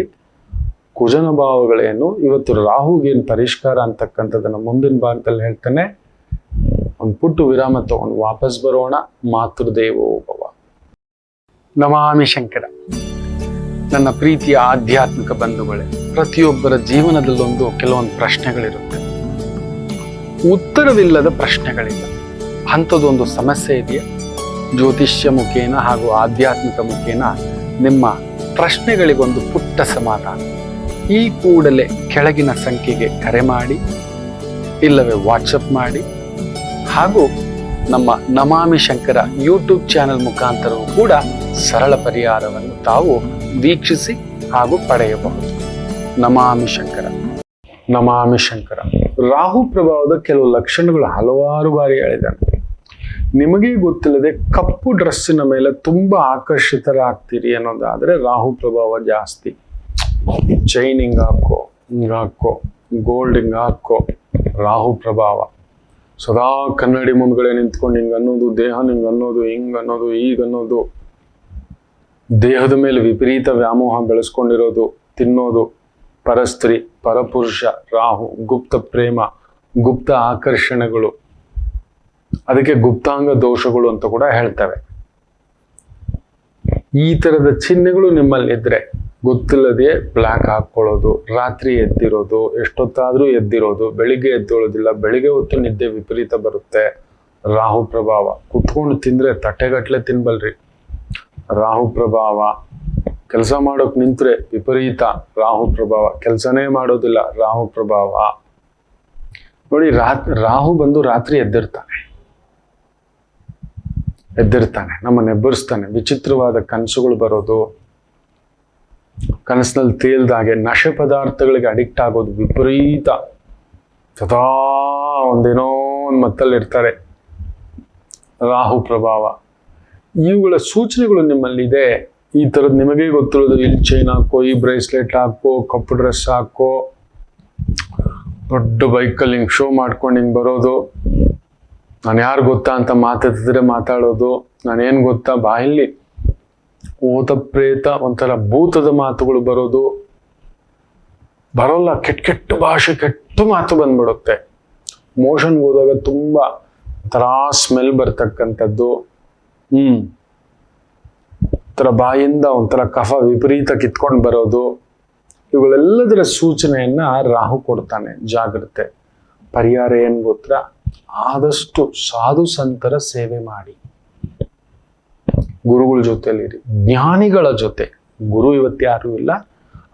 ಕುಜನ ಭಾವಗಳೇನು, ಇವತ್ತು ರಾಹುಗೆ ಏನ್ ಪರಿಷ್ಕಾರ ಅಂತಕ್ಕಂಥದ್ದನ್ನ ಮುಂದಿನ ಭಾಗದಲ್ಲಿ ಹೇಳ್ತಾನೆ. ಒಂದು ಪುಟ್ಟು ವಿರಾಮ ತಗೊಂಡು ವಾಪಸ್ ಬರೋಣ. ಮಾತೃದೇವೋ ಭವ. ನಮಾಮಿ ಶಂಕರ. ನನ್ನ ಪ್ರೀತಿಯ ಆಧ್ಯಾತ್ಮಿಕ ಬಂಧುಗಳೇ, ಪ್ರತಿಯೊಬ್ಬರ ಜೀವನದಲ್ಲೊಂದು ಕೆಲವೊಂದು ಪ್ರಶ್ನೆಗಳಿರುತ್ತೆ, ಉತ್ತರವಿಲ್ಲದ ಪ್ರಶ್ನೆಗಳಿಲ್ಲ. ಅಂಥದ್ದೊಂದು ಸಮಸ್ಯೆ ಇದೆಯಾ? ಜ್ಯೋತಿಷ್ಯ ಮುಖೇನ ಹಾಗೂ ಆಧ್ಯಾತ್ಮಿಕ ಮುಖೇನ ನಿಮ್ಮ ಪ್ರಶ್ನೆಗಳಿಗೊಂದು ಪುಟ್ಟ ಸಮಾಧಾನ. ಈ ಕೂಡಲೇ ಕೆಳಗಿನ ಸಂಖ್ಯೆಗೆ ಕರೆ ಮಾಡಿ, ಇಲ್ಲವೇ ವಾಟ್ಸಪ್ ಮಾಡಿ, ಹಾಗೂ ನಮ್ಮ ನಮಾಮಿ ಶಂಕರ ಯೂಟ್ಯೂಬ್ ಚಾನೆಲ್ ಮುಖಾಂತರವೂ ಕೂಡ ಸರಳ ಪರಿಹಾರವನ್ನು ತಾವು ವೀಕ್ಷಿಸಿ ಹಾಗೂ ಪಡೆಯಬಹುದು. ನಮಾಮಿ ಶಂಕರ. ನಮಾಮಿ ಶಂಕರ. ರಾಹು ಪ್ರಭಾವದ ಕೆಲವು ಲಕ್ಷಣಗಳು ಹಲವಾರು ಬಾರಿ ಹೇಳಿದ್ದಾನೆ. ನಿಮಗೆ ಗೊತ್ತಿಲ್ಲದೆ ಕಪ್ಪು ಡ್ರೆಸ್ಸಿನ ಮೇಲೆ ತುಂಬಾ ಆಕರ್ಷಿತರಾಗ್ತೀರಿ ಅನ್ನೋದಾದ್ರೆ ರಾಹು ಪ್ರಭಾವ ಜಾಸ್ತಿ. ಚೈನ್ ಹಿಂಗ್ ಹಾಕೋ, ಗೋಲ್ಡ್ ಹಿಂಗ್ ಹಾಕೋ, ರಾಹು ಪ್ರಭಾವ. ಸದಾ ಕನ್ನಡಿ ಮುಂದ್ಗಡೆ ನಿಂತ್ಕೊಂಡು ಹಿಂಗ್ ಅನ್ನೋದು, ದೇಹ ಹಿಂಗ್ ಅನ್ನೋದು, ಹಿಂಗ್ ಅನ್ನೋದು, ಈಗ ಅನ್ನೋದು, ದೇಹದ ಮೇಲೆ ವಿಪರೀತ ವ್ಯಾಮೋಹ ಬೆಳೆಸ್ಕೊಂಡಿರೋದು, ತಿನ್ನೋದು, ಪರಸ್ತ್ರೀ ಪರಪುರುಷ, ರಾಹು, ಗುಪ್ತ ಪ್ರೇಮ, ಗುಪ್ತ ಆಕರ್ಷಣೆಗಳು, ಅದಕ್ಕೆ ಗುಪ್ತಾಂಗ ದೋಷಗಳು ಅಂತ ಕೂಡ ಹೇಳ್ತವೆ. ಈ ತರದ ಚಿಹ್ನೆಗಳು ನಿಮ್ಮಲ್ಲಿ ಇದ್ರೆ ಗೊತ್ತಿಲ್ಲದೆ ಬ್ಲ್ಯಾಕ್ ಹಾಕೊಳ್ಳೋದು, ರಾತ್ರಿ ಎದ್ದಿರೋದು, ಎಷ್ಟೊತ್ತಾದ್ರೂ ಎದ್ದಿರೋದು, ಬೆಳಿಗ್ಗೆ ಎದ್ದೋಳೋದಿಲ್ಲ, ಬೆಳಿಗ್ಗೆ ಹೊತ್ತು ನಿದ್ದೆ ವಿಪರೀತ ಬರುತ್ತೆ, ರಾಹು ಪ್ರಭಾವ. ಕುತ್ಕೊಂಡು ತಿಂದ್ರೆ ತಟ್ಟೆಗಟ್ಲೆ ತಿನ್ಬಲ್ರಿ, ರಾಹು ಪ್ರಭಾವ. ಕೆಲಸ ಮಾಡೋಕ್ ನಿಂತ್ರೆ ವಿಪರೀತ ರಾಹು ಪ್ರಭಾವ, ಕೆಲಸನೇ ಮಾಡೋದಿಲ್ಲ ರಾಹು ಪ್ರಭಾವ. ನೋಡಿ, ರಾಹು ಬಂದು ರಾತ್ರಿ ಎದ್ದಿರ್ತಾನೆ, ನಮ್ಮನ್ನ ಎಬ್ಬರಿಸ್ತಾನೆ. ವಿಚಿತ್ರವಾದ ಕನಸುಗಳು ಬರೋದು, ಕನಸಿನಲ್ಲಿ ತೇಲ್ದಾಗೆ, ನಶೆ ಪದಾರ್ಥಗಳಿಗೆ ಅಡಿಕ್ಟ್ ಆಗೋದು, ವಿಪರೀತ ಸದಾ ಒಂದೇನೋ ಒಂದು ಮತ್ತಲ್ಲಿ ಇರ್ತಾರೆ. ರಾಹು ಪ್ರಭಾವ. ಇವುಗಳ ಸೂಚನೆಗಳು ನಿಮ್ಮಲ್ಲಿದೆ. ಈ ಥರದ್ದು ನಿಮಗೆ ಗೊತ್ತಿರೋದು, ಇಲ್ಲಿ ಚೈನ್ ಹಾಕೋ, ಈ ಬ್ರೇಸ್ಲೆಟ್ ಹಾಕೋ, ಕಪ್ಪು ಡ್ರೆಸ್ ಹಾಕೋ, ದೊಡ್ಡ ಬೈಕಲ್ಲಿ ಹಿಂಗೆ ಶೋ ಮಾಡ್ಕೊಂಡು ಹಿಂಗೆ ಬರೋದು, ನಾನು ಯಾರು ಗೊತ್ತಾ ಅಂತ ಮಾತಾಡ್ತಿದ್ರೆ ಮಾತಾಡೋದು, ನಾನೇನು ಗೊತ್ತಾ ಬಾಯಲ್ಲಿ ಓತ ಪ್ರೇತ ಒಂಥರ ಭೂತದ ಮಾತುಗಳು ಬರೋದು, ಬರೋಲ್ಲ, ಕೆಟ್ಟ ಭಾಷೆ, ಕೆಟ್ಟ ಮಾತು ಬಂದ್ಬಿಡುತ್ತೆ. ಮೋಷನ್ಗೆ ಹೋದಾಗ ತುಂಬ ಒಂಥರ ಸ್ಮೆಲ್ ಬರ್ತಕ್ಕಂಥದ್ದು, ಒಂಥರ ಬಾಯಿಂದ ಒಂಥರ ಕಫ ವಿಪರೀತ ಕಿತ್ಕೊಂಡು ಬರೋದು, ಇವುಗಳೆಲ್ಲದರ ಸೂಚನೆಯನ್ನ ರಾಹು ಕೊಡ್ತಾನೆ. ಜಾಗ್ರತೆ. ಪರಿಹಾರ ಏನ್ ಗೊತ್ತಾ? ಆದಷ್ಟು ಸಾಧು ಸಂತರ ಸೇವೆ ಮಾಡಿ, ಗುರುಗಳ ಜೊತೆಲಿರಿ, ಜ್ಞಾನಿಗಳ ಜೊತೆ. ಗುರು ಇವತ್ತು ಯಾರು ಇಲ್ಲ,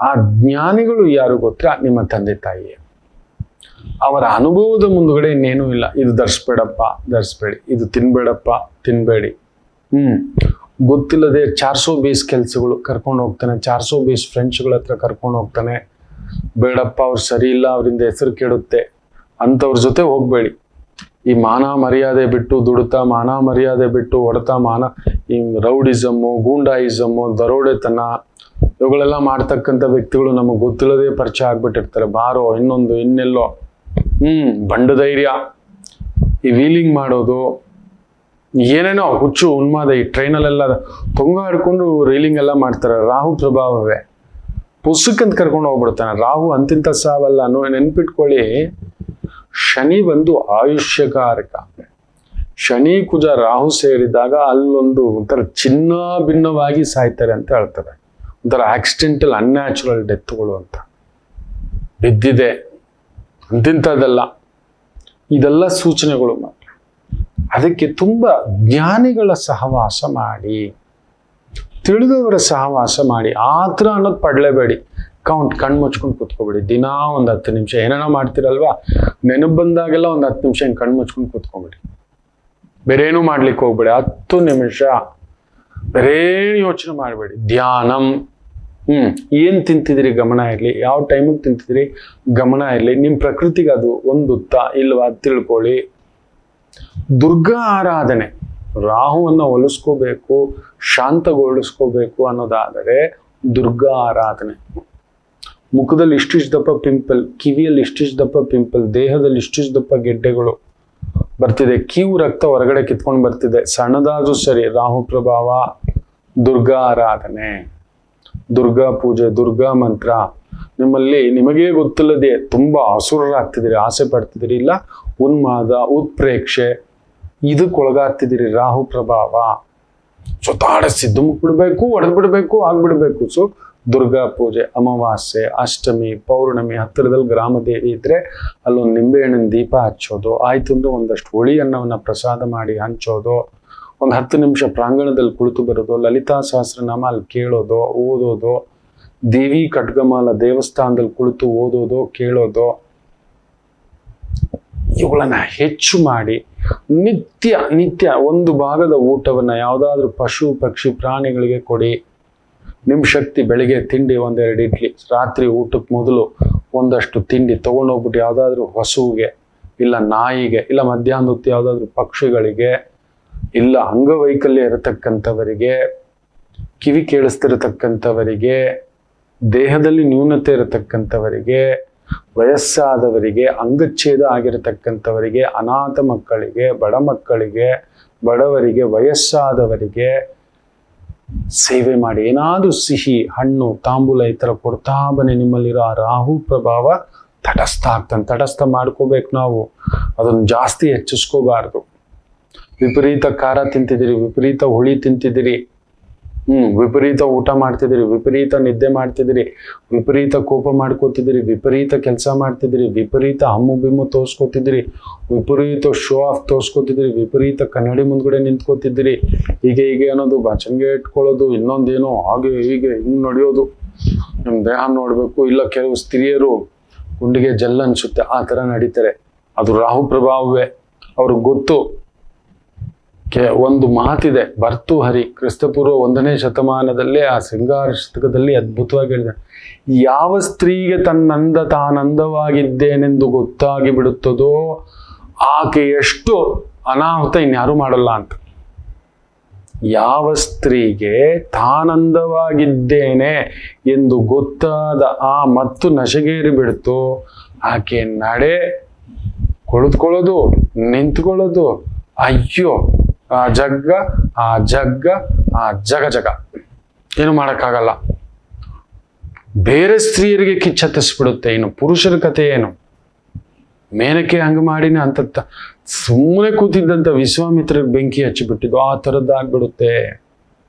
ಆ ಜ್ಞಾನಿಗಳು ಯಾರು ಗೊತ್ತಾ? ನಿಮ್ಮ ತಂದೆ ತಾಯಿಯೇ. ಅವರ ಅನುಭವದ ಮುಂದುಗಡೆ ಇನ್ನೇನೂ ಇಲ್ಲ. ಇದು ಧರಿಸ್ಬೇಡಪ್ಪ, ಧರಿಸ್ಬೇಡಿ, ಇದು ತಿನ್ಬೇಡಪ್ಪ, ತಿನ್ಬೇಡಿ. ಗೊತ್ತಿಲ್ಲದೆ 420 ಕೆಲಸಗಳು ಕರ್ಕೊಂಡು ಹೋಗ್ತಾನೆ, 420 ಫ್ರೆಂಡ್ಸ್ಗಳ ಹತ್ರ ಕರ್ಕೊಂಡು ಹೋಗ್ತಾನೆ. ಬೇಡಪ್ಪ, ಅವ್ರು ಸರಿ ಇಲ್ಲ, ಅವರಿಂದ ಹೆಸರು ಕೆಡುತ್ತೆ, ಅಂಥವ್ರ ಜೊತೆ ಹೋಗ್ಬೇಡಿ. ಈ ಮಾನ ಮರ್ಯಾದೆ ಬಿಟ್ಟು ದುಡ್ತಾ, ಮಾನ ಮರ್ಯಾದೆ ಬಿಟ್ಟು ಹೊಡೆತ, ಈ ರೌಡಿಸಮ್ಮು, ಗೂಂಡಾಯಿಸಮ್ಮು, ದರೋಡೆತನ, ಇವುಗಳೆಲ್ಲ ಮಾಡ್ತಕ್ಕಂಥ ವ್ಯಕ್ತಿಗಳು ನಮಗೆ ಗೊತ್ತಿಲ್ಲದೆ ಪರಿಚಯ ಆಗ್ಬಿಟ್ಟಿರ್ತಾರೆ. ಬಾರೋ, ಇನ್ನೊಂದು, ಇನ್ನೆಲ್ಲೋ, ಬಂಡ ಧೈರ್ಯ, ಈ ವೀಲಿಂಗ್ ಮಾಡೋದು, ಏನೇನೋ ಹುಚ್ಚು ಉನ್ಮಾದ. ಈ ಟ್ರೈನಲ್ಲೆಲ್ಲ ತೊಂಗ ಹಿಡ್ಕೊಂಡು ರೈಲಿಂಗ್ ಎಲ್ಲ ಮಾಡ್ತಾರೆ. ರಾಹು ಪ್ರಭಾವವೇ. ಪುಸ್ತಕಂತ ಕರ್ಕೊಂಡು ಹೋಗ್ಬಿಡ್ತಾನೆ. ರಾಹು ಅಂತಿಂತ ಸಾವಲ್ಲ. ನೆನ್ಪಿಟ್ಕೊಳ್ಳಿ, ಶನಿ ಬಂದು ಆಯುಷ್ಯಕಾರಕ. ಶನಿ ಕುಜ ರಾಹು ಸೇರಿದಾಗ ಅಲ್ಲೊಂದು ಒಂಥರ ಚಿನ್ನ ಭಿನ್ನವಾಗಿ ಸಾಯ್ತಾರೆ ಅಂತ ಹೇಳ್ತಾರೆ. ಒಂಥರ ಆಕ್ಸಿಡೆಂಟಲ್ ಅನ್ಯಾಚುರಲ್ ಡೆತ್ಗಳು ಅಂತ ಬಿದ್ದಿದೆ, ಅಂತಿಂಥದ್ದೆಲ್ಲ. ಇದೆಲ್ಲ ಸೂಚನೆಗಳು ಮಾತ್ರ. ಅದಕ್ಕೆ ತುಂಬ ಜ್ಞಾನಿಗಳ ಸಹವಾಸ ಮಾಡಿ, ತಿಳಿದವರ ಸಹವಾಸ ಮಾಡಿ. ಆತರ ಅನ್ನೋದು ಪಡಲೇಬೇಡಿ. ಕಣ್ಣು ಮುಚ್ಕೊಂಡು ಕೂತ್ಕೋಬೇಡಿ. ದಿನಾ ಒಂದು 10 ನಿಮಿಷ ಏನೇನೋ ಮಾಡ್ತಿರಲ್ವಾ, ನೆನಪು ಬಂದಾಗೆಲ್ಲ ಒಂದು 10 ನಿಮಿಷ ಹಿಂಗೆ ಕಣ್ಣು ಮುಚ್ಕೊಂಡು ಕೂತ್ಕೊಬೇಡಿ. ಬೇರೇನೂ ಮಾಡ್ಲಿಕ್ಕೆ ಹೋಗ್ಬೇಡಿ. 10 ನಿಮಿಷ ಬೇರೇನು ಯೋಚನೆ ಮಾಡಬೇಡಿ. ಧ್ಯಾನಂ. ಏನ್ ತಿಂತಿದ್ದೀರಿ ಗಮನ ಇರಲಿ, ಯಾವ ಟೈಮಿಗೆ ತಿಂತಿದ್ದೀರಿ ಗಮನ ಇರಲಿ. ನಿಮ್ಮ ಪ್ರಕೃತಿಗೆ ಅದು ಹೊಂದುತ್ತಾ ಇಲ್ವಾ ತಿಳ್ಕೊಳ್ಳಿ. ದುರ್ಗಾ ಆರಾಧನೆ. ರಾಹುವನ್ನು ಹೊಲಿಸ್ಕೋಬೇಕು, ಶಾಂತಗೊಳಿಸ್ಕೋಬೇಕು ಅನ್ನೋದಾದರೆ ದುರ್ಗಾ ಆರಾಧನೆ. ಮುಖದಲ್ಲಿ ಇಷ್ಟಿಷ್ಟು ದಪ್ಪ ಪಿಂಪಲ್, ಕಿವಿಯಲ್ಲಿ ಇಷ್ಟಿಷ್ಟು ದಪ್ಪ ಪಿಂಪಲ್, ದೇಹದಲ್ಲಿ ಇಷ್ಟಿಷ್ಟು ದಪ್ಪ ಗೆಡ್ಡೆಗಳು ಬರ್ತಿದೆ, ಕಿವು ರಕ್ತ ಹೊರಗಡೆ ಕಿತ್ಕೊಂಡು ಬರ್ತಿದೆ, ಸಣ್ಣದಾದ್ರೂ ಸರಿ, ರಾಹು ಪ್ರಭಾವ. ದುರ್ಗಾ ಆರಾಧನೆ, ದುರ್ಗಾ ಪೂಜೆ, ದುರ್ಗಾ ಮಂತ್ರ. ನಿಮ್ಮಲ್ಲಿ ನಿಮಗೇ ಗೊತ್ತಿಲ್ಲದೆ ತುಂಬಾ ಅಸುರರಾಗ್ತಿದ್ದೀರಿ, ಆಸೆ ಪಡ್ತಿದ್ದೀರಿ, ಇಲ್ಲ ಉನ್ಮಾದ, ಉತ್ಪ್ರೇಕ್ಷೆ, ಇದಕ್ಕೊಳಗಾಗ್ತಿದ್ದೀರಿ. ರಾಹು ಪ್ರಭಾವ. ಸುತ್ತಾಡಿಸಿ ಧುಮುಕ್ಬಿಡ್ಬೇಕು, ಹೊಡೆದ್ಬಿಡ್ಬೇಕು, ಆಗ್ಬಿಡ್ಬೇಕು. ಸೊ ದುರ್ಗಾ ಪೂಜೆ, ಅಮಾವಾಸ್ಯೆ, ಅಷ್ಟಮಿ, ಪೌರ್ಣಮಿ, ಹತ್ತಿರದಲ್ಲಿ ಗ್ರಾಮ ದೇವಿ ಇದ್ರೆ ಅಲ್ಲೊಂದು ನಿಂಬೆಹಣ್ಣಿನ ದೀಪ ಹಚ್ಚೋದು, ಆಯ್ತು ಅಂದ್ರೆ ಒಂದಷ್ಟು ಹುಳಿ ಅನ್ನವನ್ನ ಪ್ರಸಾದ ಮಾಡಿ ಹಂಚೋದು, ಒಂದು 10 ನಿಮಿಷ ಪ್ರಾಂಗಣದಲ್ಲಿ ಕುಳಿತು ಬರೋದು, ಲಲಿತಾ ಸಹಸ್ರನಾಮ ಅಲ್ಲಿ ಕೇಳೋದು, ಓದೋದು, ದೇವಿ ಖಡ್ಗಮಾಲ ದೇವಸ್ಥಾನದಲ್ಲಿ ಕುಳಿತು ಓದೋದು, ಕೇಳೋದು, ಇವುಗಳನ್ನ ಹೆಚ್ಚು ಮಾಡಿ ನಿತ್ಯ ಒಂದು ಭಾಗದ ಊಟವನ್ನ ಯಾವುದಾದ್ರೂ ಪಶು ಪಕ್ಷಿ ಪ್ರಾಣಿಗಳಿಗೆ ಕೊಡಿ. ನಿಮ್ಮ ಶಕ್ತಿ ಬೆಳಿಗ್ಗೆ ತಿಂಡಿ 1-2 ಇಡ್ಲಿ, ರಾತ್ರಿ ಊಟಕ್ಕೆ ಮೊದಲು ಒಂದಷ್ಟು ತಿಂಡಿ ತಗೊಂಡೋಗ್ಬಿಟ್ಟು ಯಾವುದಾದ್ರೂ ಹಸುವಿಗೆ, ಇಲ್ಲ ನಾಯಿಗೆ, ಇಲ್ಲ ಮಧ್ಯಾಹ್ನ ಹೊತ್ತು ಯಾವುದಾದ್ರೂ ಪಕ್ಷಿಗಳಿಗೆ, ಇಲ್ಲ ಅಂಗವೈಕಲ್ಯ ಇರತಕ್ಕಂಥವರಿಗೆ, ಕಿವಿ ಕೇಳಿಸ್ತಿರತಕ್ಕಂಥವರಿಗೆ, ದೇಹದಲ್ಲಿ ನ್ಯೂನತೆ ಇರತಕ್ಕಂಥವರಿಗೆ, ವಯಸ್ಸಾದವರಿಗೆ, ಅಂಗಚ್ಛೇದ ಆಗಿರತಕ್ಕಂಥವರಿಗೆ, ಅನಾಥ ಮಕ್ಕಳಿಗೆ, ಬಡ ಮಕ್ಕಳಿಗೆ, ಬಡವರಿಗೆ, ವಯಸ್ಸಾದವರಿಗೆ ಸೇವೆ ಮಾಡಿ. ಏನಾದ್ರೂ ಸಿಹಿ, ಹಣ್ಣು, ತಾಂಬೂಲ ಈ ಥರ ಕೊಡ್ತಾ ಬನ್ನಿ. ನಿಮ್ಮಲ್ಲಿರೋ ಆ ರಾಹು ಪ್ರಭಾವ ತಟಸ್ಥ ಆಗ್ತಾನೆ. ತಟಸ್ಥ ಮಾಡ್ಕೋಬೇಕು ನಾವು, ಅದನ್ನು ಜಾಸ್ತಿ ಹೆಚ್ಚಿಸ್ಕೋಬಾರ್ದು. ವಿಪರೀತ ಖಾರ ತಿಂತಿದ್ದೀರಿ, ವಿಪರೀತ ಹುಳಿ ತಿಂತಿದ್ದೀರಿ, ವಿಪರೀತ ಊಟ ಮಾಡ್ತಿದ್ದೀರಿ, ವಿಪರೀತ ನಿದ್ದೆ ಮಾಡ್ತಿದ್ದೀರಿ, ವಿಪರೀತ ಕೋಪ ಮಾಡ್ಕೋತಿದ್ದೀರಿ, ವಿಪರೀತ ಕೆಲಸ ಮಾಡ್ತಿದ್ದೀರಿ, ವಿಪರೀತ ಹಮ್ಮು ಬಿಮ್ಮು ತೋರ್ಸ್ಕೊತಿದ್ದೀರಿ, ವಿಪರೀತ ಶೋ ಆಫ್ ತೋರ್ಸ್ಕೊತಿದ್ದೀರಿ, ವಿಪರೀತ ಕನ್ನಡಿ ಮುಂದ್ಗಡೆ ನಿಂತ್ಕೋತಿದ್ದೀರಿ, ಹೀಗೆ ಅನ್ನೋದು ಬಚನ್ಗೆ ಇಟ್ಕೊಳ್ಳೋದು, ಇನ್ನೊಂದೇನೋ ಹಾಗೆ ಹೀಗೆ ಹಿಂಗ್ ನಡೆಯೋದು, ನಿಮ್ಮ ದೇಹ ನೋಡ್ಬೇಕು. ಇಲ್ಲ ಕೆಲವು ಸ್ತ್ರೀಯರು ಗುಂಡಿಗೆ ಜಲ್ ಅನ್ಸುತ್ತೆ, ಆ ತರ ನಡೀತಾರೆ. ಅದು ರಾಹು ಪ್ರಭಾವವೇ. ಅವ್ರಿಗೆ ಗೊತ್ತು. ಒಂದು ಮಾತಿದೆ, ಭರ್ತೃಹರಿ ಕ್ರಿಸ್ತಪೂರ್ವ 1ನೇ ಶತಮಾನದಲ್ಲೇ ಆ ಶೃಂಗಾರ ಶತಕದಲ್ಲಿ ಅದ್ಭುತವಾಗಿ ಹೇಳಿದೆ, ಯಾವ ಸ್ತ್ರೀಗೆ ತನ್ನಂದ ತಾನಂದವಾಗಿದ್ದೇನೆಂದು ಗೊತ್ತಾಗಿ ಬಿಡುತ್ತದೋ ಆಕೆ ಎಷ್ಟು ಅನಾಹುತ ಇನ್ಯಾರು ಮಾಡಲ್ಲ ಅಂತ. ಯಾವ ಸ್ತ್ರೀಗೆ ತಾನಂದವಾಗಿದ್ದೇನೆ ಎಂದು ಗೊತ್ತಾದ ಆ ಮತ್ತು ನಶೆಗೇರಿ ಬಿಡ್ತು, ಆಕೆ ನಡೆ, ಕುಳಿತುಕೊಳ್ಳೋದು, ನಿಂತ್ಕೊಳ್ಳೋದು, ಅಯ್ಯೋ ಆ ಜಗ್ಗ ಏನು ಮಾಡೋಕ್ಕಾಗಲ್ಲ. ಬೇರೆ ಸ್ತ್ರೀಯರಿಗೆ ಕಿಚ್ಚತ್ತಿಸ್ಬಿಡುತ್ತೆ. ಇನ್ನು ಪುರುಷರ ಕಥೆ ಏನು? ಮೇನಕ್ಕೆ ಹಂಗ ಮಾಡಿನ ಅಂತ ಸುಮ್ಮನೆ ಕೂತಿದ್ದಂತ ವಿಶ್ವಾಮಿತ್ರರಿಗೆ ಬೆಂಕಿ ಹಚ್ಚಿಬಿಟ್ಟಿದ್ದು, ಆ ಥರದ್ದಾಗ್ಬಿಡುತ್ತೆ.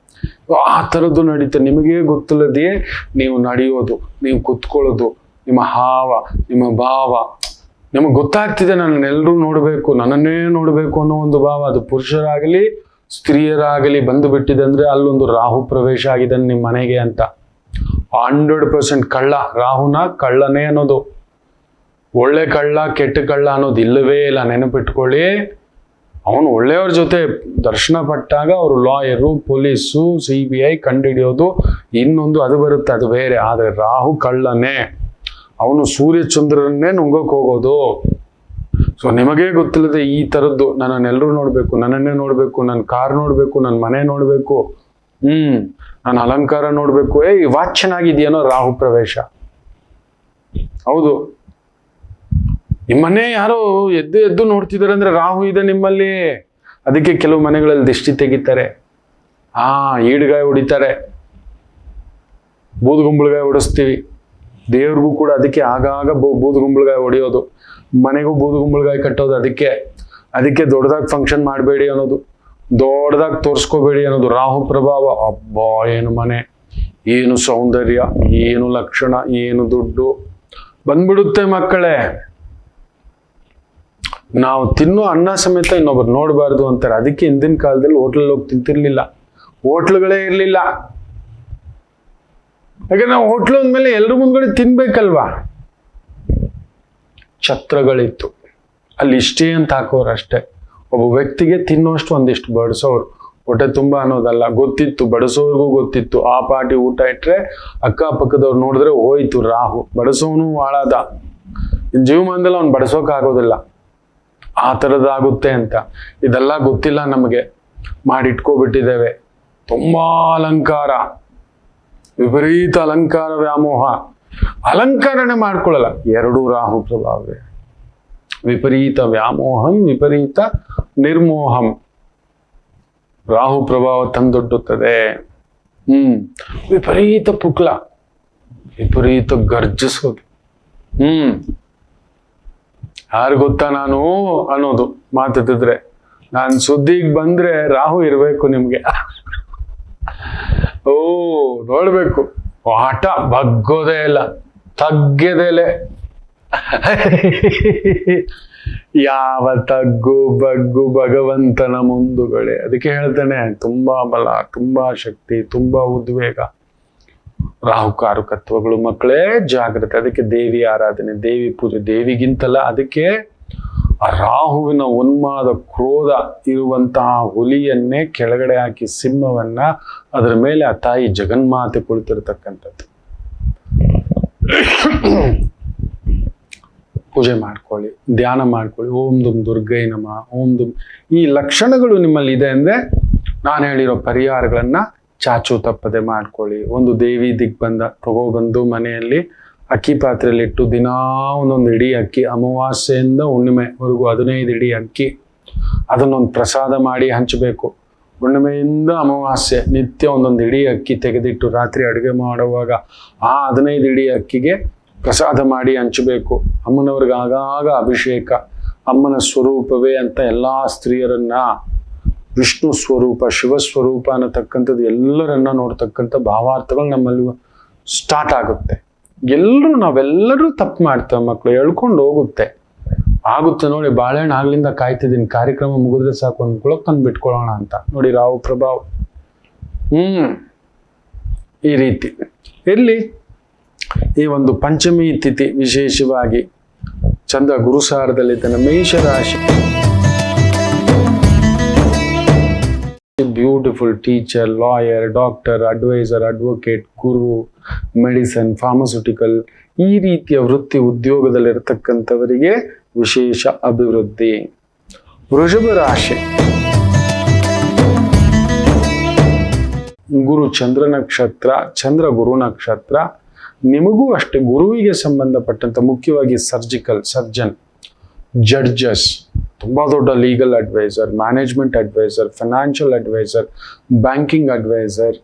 ಆ ಥರದ್ದು ನಡೀತೆ. ನಿಮಗೇ ಗೊತ್ತಿಲ್ಲದೆಯೇ ನೀವು ನಡೆಯೋದು, ನೀವು ಕುತ್ಕೊಳ್ಳೋದು, ನಿಮ್ಮ ಹಾವ, ನಿಮ್ಮ ಭಾವ, ನಿಮಗೆ ಗೊತ್ತಾಗ್ತಿದೆ ನನ್ನನ್ನೆಲ್ಲರೂ ನೋಡಬೇಕು, ನನ್ನನ್ನೇ ನೋಡಬೇಕು ಅನ್ನೋ ಒಂದು ಭಾವ. ಅದು ಪುರುಷರಾಗಲಿ ಸ್ತ್ರೀಯರಾಗಲಿ ಬಂದು ಬಿಟ್ಟಿದೆ ಅಂದ್ರೆ ಅಲ್ಲೊಂದು ರಾಹು ಪ್ರವೇಶ ಆಗಿದೆ ನಿಮ್ಮ ಮನೆಗೆ ಅಂತ. 100% ಕಳ್ಳ. ರಾಹುನ ಕಳ್ಳನೇ ಅನ್ನೋದು. ಒಳ್ಳೆ ಕಳ್ಳ ಕೆಟ್ಟ ಕಳ್ಳ ಅನ್ನೋದು ಇಲ್ಲವೇ ಇಲ್ಲ, ನೆನಪಿಟ್ಕೊಳ್ಳಿ. ಅವನು ಒಳ್ಳೆಯವ್ರ ಜೊತೆ ದರ್ಶನ ಪಟ್ಟಾಗ ಅವರು ಲಾಯರು, ಪೊಲೀಸು, CBI ಕಂಡುಹಿಡಿಯೋದು ಇನ್ನೊಂದು ಅದು ಬರುತ್ತೆ, ಅದು ಬೇರೆ. ಆದರೆ ರಾಹು ಕಳ್ಳನೇ. ಅವನು ಸೂರ್ಯಚಂದ್ರನ್ನೇ ನುಂಗೋಕ್ ಹೋಗೋದು. ಸೊ ನಿಮಗೇ ಗೊತ್ತಿಲ್ಲದೆ ಈ ಥರದ್ದು, ನನ್ನನ್ನೆಲ್ಲರೂ ನೋಡ್ಬೇಕು, ನನ್ನನ್ನೇ ನೋಡ್ಬೇಕು, ನನ್ನ ಕಾರ್ ನೋಡ್ಬೇಕು, ನನ್ನ ಮನೆ ನೋಡ್ಬೇಕು, ನನ್ನ ಅಲಂಕಾರ ನೋಡ್ಬೇಕು, ಈ ವಾಚ್ ಚೆನ್ನಾಗಿದೆಯೇನೋ, ರಾಹು ಪ್ರವೇಶ. ಹೌದು, ನಿಮ್ಮನ್ನೇ ಯಾರೋ ಎದ್ದು ನೋಡ್ತಿದ್ದಾರೆ ಅಂದ್ರೆ ರಾಹು ಇದೆ ನಿಮ್ಮಲ್ಲಿ. ಅದಕ್ಕೆ ಕೆಲವು ಮನೆಗಳಲ್ಲಿ ದಿಷ್ಟಿ ತೆಗಿತಾರೆ, ಈಡ್ಗಾಯಿ ಹೊಡಿತಾರೆ, ಬೂದುಗುಂಬಳಗಾಯಿ ಹೊಡಿಸ್ತೀವಿ. ದೇವ್ರಿಗೂ ಕೂಡ ಅದಕ್ಕೆ ಆಗಾಗ ಬೂದುಗುಂಬಳಗಾಯಿ ಹೊಡೆಯೋದು, ಮನೆಗೂ ಬೂದುಗುಂಬಳಗಾಯಿ ಕಟ್ಟೋದು. ಅದಕ್ಕೆ ದೊಡ್ಡದಾಗಿ ಫಂಕ್ಷನ್ ಮಾಡಬೇಡಿ ಅನ್ನೋದು, ದೊಡ್ಡದಾಗಿ ತೋರಿಸ್ಕೋಬೇಡಿ ಅನ್ನೋದು ರಾಹು ಪ್ರಭಾವ. ಅಬ್ಬಾ, ಏನು ಮನೆ, ಏನು ಸೌಂದರ್ಯ, ಏನು ಲಕ್ಷಣ, ಏನು ದುಡ್ಡು ಬಂದ್ಬಿಡುತ್ತೆ ಮಕ್ಕಳೇ. ನಾವು ತಿನ್ನೋ ಅನ್ನ ಸಮೇತ ಇನ್ನೊಬ್ರು ನೋಡಬಾರ್ದು ಅಂತಾರೆ. ಅದಕ್ಕೆ ಹಿಂದಿನ ಕಾಲದಲ್ಲಿ ಹೋಟ್ಲಲ್ಲಿ ಹೋಗಿ ತಿಂತಿರ್ಲಿಲ್ಲ, ಹೋಟ್ಲುಗಳೇ ಇರಲಿಲ್ಲ. ಯಾಕಂದ್ರೆ ನಾವು ಹೋಟ್ಲು ಅಂದ್ಮೇಲೆ ಎಲ್ರ ಮುಂದ್ಗಡೆ ತಿನ್ಬೇಕಲ್ವಾ. ಛತ್ರಗಳಿತ್ತು, ಅಲ್ಲಿ ಇಷ್ಟೇ ಅಂತ ಹಾಕೋರು ಅಷ್ಟೇ. ಒಬ್ಬ ವ್ಯಕ್ತಿಗೆ ತಿನ್ನೋಷ್ಟು ಒಂದಿಷ್ಟು ಬಡಿಸೋರು, ಹೊಟ್ಟೆ ತುಂಬ ಅನ್ನೋದಲ್ಲ. ಗೊತ್ತಿತ್ತು, ಬಡಿಸೋರ್ಗೂ ಗೊತ್ತಿತ್ತು. ಆ ಪಾಟಿ ಊಟ ಇಟ್ರೆ ಅಕ್ಕಪಕ್ಕದವ್ರು ನೋಡಿದ್ರೆ ಹೋಯ್ತು ರಾಹು. ಬಡಿಸೋನು ಹಾಳಾದ, ಇನ್ ಜೀವಮಾನದಲ್ಲಿ ಅವ್ನು ಬಡಿಸೋಕಾಗೋದಿಲ್ಲ, ಆ ಥರದ್ದಾಗುತ್ತೆ ಅಂತ. ಇದೆಲ್ಲ ಗೊತ್ತಿಲ್ಲ ನಮಗೆ, ಮಾಡಿಟ್ಕೋಬಿಟ್ಟಿದ್ದೇವೆ. ತುಂಬಾ ಅಲಂಕಾರ, ವಿಪರೀತ ಅಲಂಕಾರ ವ್ಯಾಮೋಹ. ಅಲಂಕಾರನೆ ಮಾಡ್ಕೊಳ್ಳಲ್ಲ, ಎರಡೂ ರಾಹು ಪ್ರಭಾವವೇ. ವಿಪರೀತ ವ್ಯಾಮೋಹಂ, ವಿಪರೀತ ನಿರ್ಮೋಹಂ. ರಾಹು ಪ್ರಭಾವ ತಂದೊಡ್ಡುತ್ತದೆ. ವಿಪರೀತ ಪುಕ್ಲ, ವಿಪರೀತ ಗರ್ಜಿಸೋದು. ಯಾರು ಗೊತ್ತಾ ನಾನು ಅನ್ನೋದು ಮಾತಾಡಿದ್ರೆ, ನಾನು ಸುದ್ದಿಗೆ ಬಂದ್ರೆ ರಾಹು ಇರ್ಬೇಕು ನಿಮ್ಗೆ. ನೋಡ್ಬೇಕು, ಆಟ ಬಗ್ಗೋದೇ ಇಲ್ಲ, ತಗ್ಗೆದೆಲೆ. ಯಾವ ತಗ್ಗು ಬಗ್ಗು ಭಗವಂತನ ಮುಂದುಗಡೆ. ಅದಕ್ಕೆ ಹೇಳ್ತಾನೆ, ತುಂಬಾ ಬಲ, ತುಂಬಾ ಶಕ್ತಿ, ತುಂಬಾ ಉದ್ವೇಗ. ರಾಹುಕಾರಕತ್ವಗಳು ಮಕ್ಕಳೇ, ಜಾಗ್ರತೆ. ಅದಕ್ಕೆ ದೇವಿ ಆರಾಧನೆ, ದೇವಿ ಪೂಜೆ. ದೇವಿಗಿಂತಲ್ಲ, ಅದಕ್ಕೆ ಆ ರಾಹುವಿನ ಉನ್ಮಾದ ಕ್ರೋಧ ಇರುವಂತಹ ಹುಲಿಯನ್ನೇ ಕೆಳಗಡೆ ಹಾಕಿ ಸಿಂಹವನ್ನ, ಅದರ ಮೇಲೆ ಆ ತಾಯಿ ಜಗನ್ಮಾತೆ ಕುಳಿತಿರ್ತಕ್ಕಂಥದ್ದು. ಪೂಜೆ ಮಾಡ್ಕೊಳ್ಳಿ, ಧ್ಯಾನ ಮಾಡ್ಕೊಳ್ಳಿ. ಓಂ ದುಮ್ ದುರ್ಗೈ ನಮಃ, ಓಂ ದುಮ್. ಈ ಲಕ್ಷಣಗಳು ನಿಮ್ಮಲ್ಲಿ ಇದೆ ಅಂದ್ರೆ ನಾನು ಹೇಳಿರೋ ಪರಿಹಾರಗಳನ್ನ ಚಾಚು ತಪ್ಪದೆ ಮಾಡ್ಕೊಳ್ಳಿ. ಒಂದು ದೇವಿ ದಿಗ್ಬಂಧ ತಗೊಬಂದು ಮನೆಯಲ್ಲಿ ಅಕ್ಕಿ ಪಾತ್ರೆಯಲ್ಲಿಟ್ಟು ದಿನಾ ಒಂದೊಂದು ಇಡೀ ಅಕ್ಕಿ, ಅಮಾವಾಸ್ಯೆಯಿಂದ ಹುಣ್ಣಿಮೆವರೆಗೂ 15 ಇಡೀ ಅಕ್ಕಿ, ಅದನ್ನೊಂದು ಪ್ರಸಾದ ಮಾಡಿ ಹಂಚಬೇಕು. ಹುಣ್ಣಿಮೆಯಿಂದ ಅಮಾವಾಸ್ಯೆ ನಿತ್ಯ ಒಂದೊಂದು ಇಡೀ ಅಕ್ಕಿ ತೆಗೆದಿಟ್ಟು ರಾತ್ರಿ ಅಡುಗೆ ಮಾಡುವಾಗ ಆ 15 ಇಡೀ ಅಕ್ಕಿಗೆ ಪ್ರಸಾದ ಮಾಡಿ ಹಂಚಬೇಕು. ಅಮ್ಮನವ್ರಿಗೆ ಆಗಾಗ ಅಭಿಷೇಕ, ಅಮ್ಮನ ಸ್ವರೂಪವೇ ಅಂತ ಎಲ್ಲ ಸ್ತ್ರೀಯರನ್ನ ವಿಷ್ಣು ಸ್ವರೂಪ, ಶಿವಸ್ವರೂಪ ಅನ್ನತಕ್ಕಂಥದ್ದು ಎಲ್ಲರನ್ನ ನೋಡ್ತಕ್ಕಂಥ ಭಾವಾರ್ಥಗಳು ನಮ್ಮಲ್ಲಿ ಸ್ಟಾರ್ಟ್ ಆಗುತ್ತೆ. ನಾವೆಲ್ಲರೂ ತಪ್ಪು ಮಾಡ್ತೇವೆ, ಮಕ್ಕಳು ಎಳ್ಕೊಂಡು ಹೋಗುತ್ತೆ. ಆಗುತ್ತೆ ನೋಡಿ, ಬಾಳೆಹಣ್ಣು ಆಗ್ಲಿಂದ ಕಾಯ್ತಿದ್ದೀನಿ, ಕಾರ್ಯಕ್ರಮ ಮುಗಿದ್ರೆ ಸಾಕು ಒಂದು ಕುಳಕ್ಕಂದು ಬಿಟ್ಕೊಳ್ಳೋಣ ಅಂತ. ನೋಡಿ ರಾಹು ಪ್ರಭಾವ. ಈ ರೀತಿ ಇರ್ಲಿ. ಈ ಒಂದು ಪಂಚಮಿ ತಿಥಿ ವಿಶೇಷವಾಗಿ ಚಂದ್ರ ಗುರುಸಾರದಲ್ಲಿದ್ದಾನೆ. ಮೇಷರಾಶಿ beautiful teacher, lawyer, doctor, adviser, advocate, ಗುರು, ಮೆಡಿಸನ್, ಫಾರ್ಮಸ್ಯೂಟಿಕಲ್, ಈ ರೀತಿಯ ವೃತ್ತಿ ಉದ್ಯೋಗದಲ್ಲಿರ್ತಕ್ಕಂಥವರಿಗೆ ವಿಶೇಷ ಅಭಿವೃದ್ಧಿ. ವೃಷಭ ರಾಶಿ ಗುರು ಚಂದ್ರ ನಕ್ಷತ್ರ, ಚಂದ್ರ ಗುರು ನಕ್ಷತ್ರ. ನಿಮಗೂ ಅಷ್ಟೇ ಗುರುವಿಗೆ ಸಂಬಂಧಪಟ್ಟಂತ ಮುಖ್ಯವಾಗಿ ಸರ್ಜನ್, ಜಡ್ಜಸ್, ತುಂಬಾ ದೊಡ್ಡ legal adviser, management adviser, financial adviser, banking adviser,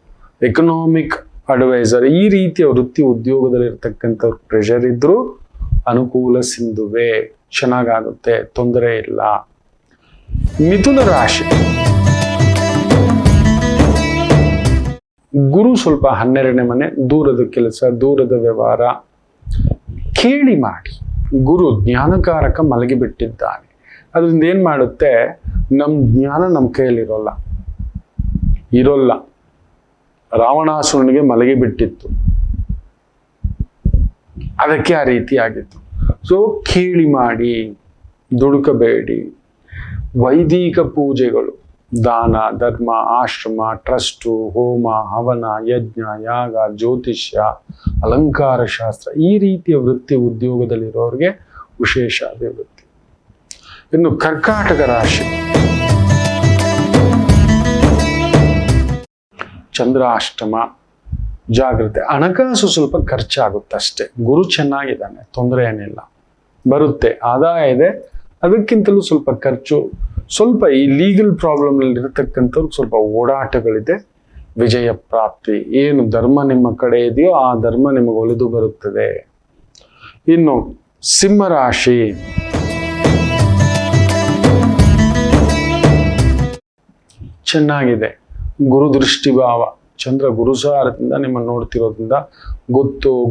economic adviser, ಈ ರೀತಿಯ ವೃತ್ತಿ ಉದ್ಯೋಗದಲ್ಲಿರ್ತಕ್ಕಂಥ ಪ್ರೆಷರ್ ಇದ್ರೂ ಅನುಕೂಲ ಸಿಂಧುವೆ, ಚೆನ್ನಾಗಾಗುತ್ತೆ, ತೊಂದರೆ ಇಲ್ಲ. ಮಿಥುನ ರಾಶಿ ಗುರು ಸ್ವಲ್ಪ 12ನೇ ಮನೆ, ದೂರದ ಕೆಲಸ, ದೂರದ ವ್ಯವಹಾರ, ಕೇಳಿ ಮಾಡಿ. ಗುರು ಜ್ಞಾನಕಾರಕ ಮಲಗಿಬಿಟ್ಟಿದ್ದಾನೆ. ಅದರಿಂದ ಏನ್ ಮಾಡುತ್ತೆ, ನಮ್ ಜ್ಞಾನ ನಮ್ಮ ಕೈಯಲ್ಲಿ ಇರೋಲ್ಲ. ರಾವಣಾಸುರನಿಗೆ ಮಲಗಿಬಿಟ್ಟಿತ್ತು, ಅದಕ್ಕೆ ಆ ರೀತಿ ಆಗಿತ್ತು. ಸೊ ಕೇಳಿ ಮಾಡಿ, ದುಡುಕಬೇಡಿ. ವೈದಿಕ ಪೂಜೆಗಳು, ದಾನ, ಧರ್ಮ, ಆಶ್ರಮ, ಟ್ರಸ್ಟು, ಹೋಮ, ಹವನ, ಯಜ್ಞ, ಯಾಗ, ಜ್ಯೋತಿಷ್ಯ, ಅಲಂಕಾರ ಶಾಸ್ತ್ರ, ಈ ರೀತಿಯ ವೃತ್ತಿ ಉದ್ಯೋಗದಲ್ಲಿರೋರಿಗೆ ವಿಶೇಷ ಅಭಿವೃದ್ಧಿ. ಇನ್ನು ಕರ್ಕಾಟಕ ರಾಶಿ ಚಂದ್ರಾಷ್ಟಮ, ಜಾಗ್ರತೆ. ಹಣಕಾಸು ಸ್ವಲ್ಪ ಖರ್ಚಾಗುತ್ತಷ್ಟೇ. ಗುರು ಚೆನ್ನಾಗಿದ್ದಾನೆ, ತೊಂದರೆ ಏನಿಲ್ಲ, ಬರುತ್ತೆ, ಆದಾಯ ಇದೆ. ಅದಕ್ಕಿಂತಲೂ ಸ್ವಲ್ಪ ಖರ್ಚು, ಸ್ವಲ್ಪ ಈ ಲೀಗಲ್ ಪ್ರಾಬ್ಲಮ್ ಇರತಕ್ಕಂಥವ್ರಿಗೆ ಸ್ವಲ್ಪ ಓಡಾಟಗಳಿದೆ. ವಿಜಯ ಪ್ರಾಪ್ತಿ. ಏನು ಧರ್ಮ ನಿಮ್ಮ ಕಡೆ ಇದೆಯೋ ಆ ಧರ್ಮ ನಿಮಗೆ ಒಲಿದು ಬರುತ್ತದೆ. ಇನ್ನು ಸಿಂಹರಾಶಿ ಚೆನ್ನಾಗಿದೆ. ಗುರು ದೃಷ್ಟಿಭಾವ, ಚಂದ್ರ ಗುರುಸಾರದಿಂದ ನಿಮ್ಮನ್ನು ನೋಡ್ತಿರೋದ್ರಿಂದ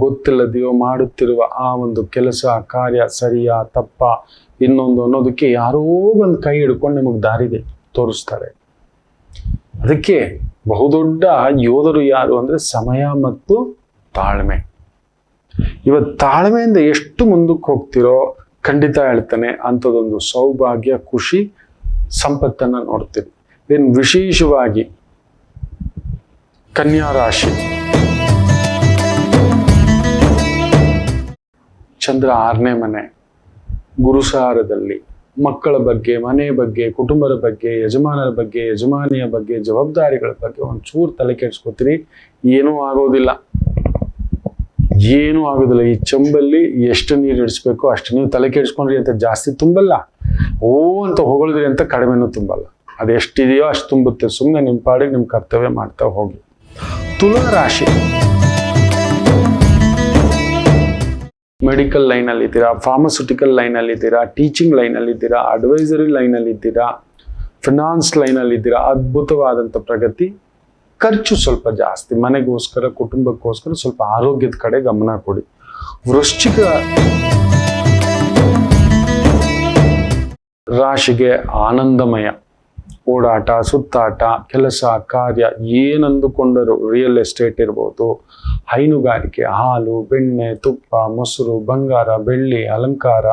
ಗೊತ್ತಿಲ್ಲದೆಯೋ ಮಾಡುತ್ತಿರುವ ಆ ಒಂದು ಕೆಲಸ ಕಾರ್ಯ ಸರಿಯಾ ತಪ್ಪ ಇನ್ನೊಂದು ಅನ್ನೋದಕ್ಕೆ ಯಾರೋ ಒಂದು ಕೈ ಹಿಡ್ಕೊಂಡು ನಿಮಗೆ ದಾರಿ ತೋರಿಸ್ತಾರೆ. ಅದಕ್ಕೆ ಬಹುದೊಡ್ಡ ಯೋಧರು ಯಾರು ಅಂದ್ರೆ ಸಮಯ ಮತ್ತು ತಾಳ್ಮೆ. ಇವತ್ತು ತಾಳ್ಮೆಯಿಂದ ಎಷ್ಟು ಮುಂದಕ್ಕೆ ಹೋಗ್ತಿರೋ ಖಂಡಿತ ಹೇಳ್ತಾನೆ ಅಂಥದ್ದೊಂದು ಸೌಭಾಗ್ಯ, ಖುಷಿ, ಸಂಪತ್ತನ್ನ ನೋಡ್ತೀರಿ. ಇನ್ನು ವಿಶೇಷವಾಗಿ ಕನ್ಯಾ ರಾಶಿ ಚಂದ್ರ 6ನೇ ಮನೆ, ಗುರುಸಾರದಲ್ಲಿ ಮಕ್ಕಳ ಬಗ್ಗೆ, ಮನೆ ಬಗ್ಗೆ, ಕುಟುಂಬದ ಬಗ್ಗೆ, ಯಜಮಾನರ ಬಗ್ಗೆ, ಯಜಮಾನಿಯ ಬಗ್ಗೆ, ಜವಾಬ್ದಾರಿಗಳ ಬಗ್ಗೆ ಒಂಚೂರು ತಲೆ ಕೆಡಿಸ್ಕೊತೀರಿ. ಏನೂ ಆಗೋದಿಲ್ಲ. ಈ ಚಂಬಲ್ಲಿ ಎಷ್ಟು ನೀರು ಇಡಿಸ್ಬೇಕು ಅಷ್ಟು ನೀವು ತಲೆ ಕೆಡಿಸ್ಕೊಂಡ್ರಿ ಅಂತ ಜಾಸ್ತಿ ತುಂಬಲ್ಲ, ಓ ಅಂತ ಹೊಗಳಿದ್ರಿ ಅಂತ ಕಡಿಮೆನೂ ತುಂಬಲ್ಲ. ಅದು ಎಷ್ಟಿದೆಯೋ ಅಷ್ಟು ತುಂಬುತ್ತೆ. ಸುಮ್ಮನೆ ನಿಮ್ಮ ಪಾಡಿಗೆ ನಿಮ್ಮ ಕರ್ತವ್ಯ ಮಾಡ್ತಾ ಹೋಗಿ. ತುಲಾ ರಾಶಿ ಮೆಡಿಕಲ್ ಲೈನಲ್ಲಿ ಇದ್ದೀರಾ, ಫಾರ್ಮಸ್ಯೂಟಿಕಲ್ ಲೈನಲ್ಲಿ ಇದ್ದೀರಾ, ಟೀಚಿಂಗ್ ಲೈನಲ್ಲಿ ಇದ್ದೀರಾ, ಅಡ್ವೈಸರಿ ಲೈನಲ್ಲಿ ಇದ್ದೀರಾ, ಫಿನಾನ್ಸ್ ಲೈನಲ್ಲಿ ಇದ್ದೀರಾ, ಅದ್ಭುತವಾದಂಥ ಪ್ರಗತಿ. ಖರ್ಚು ಸ್ವಲ್ಪ ಜಾಸ್ತಿ. ಮನೆಗೋಸ್ಕರ, ಕುಟುಂಬಕ್ಕೋಸ್ಕರ ಸ್ವಲ್ಪ ಆರೋಗ್ಯದ ಕಡೆ ಗಮನ ಕೊಡಿ. ವೃಶ್ಚಿಕ ರಾಶಿಗೆ ಆನಂದಮಯ, ಓಡಾಟ, ಸುತ್ತಾಟ, ಕೆಲಸ, ಕಾರ್ಯ, ಏನಂದುಕೊಂಡರು, ರಿಯಲ್ ಎಸ್ಟೇಟ್ ಇರ್ಬೋದು, ಹೈನುಗಾರಿಕೆ, ಹಾಲು, ಬೆಣ್ಣೆ, ತುಪ್ಪ, ಮೊಸರು, ಬಂಗಾರ, ಬೆಳ್ಳಿ, ಅಲಂಕಾರ,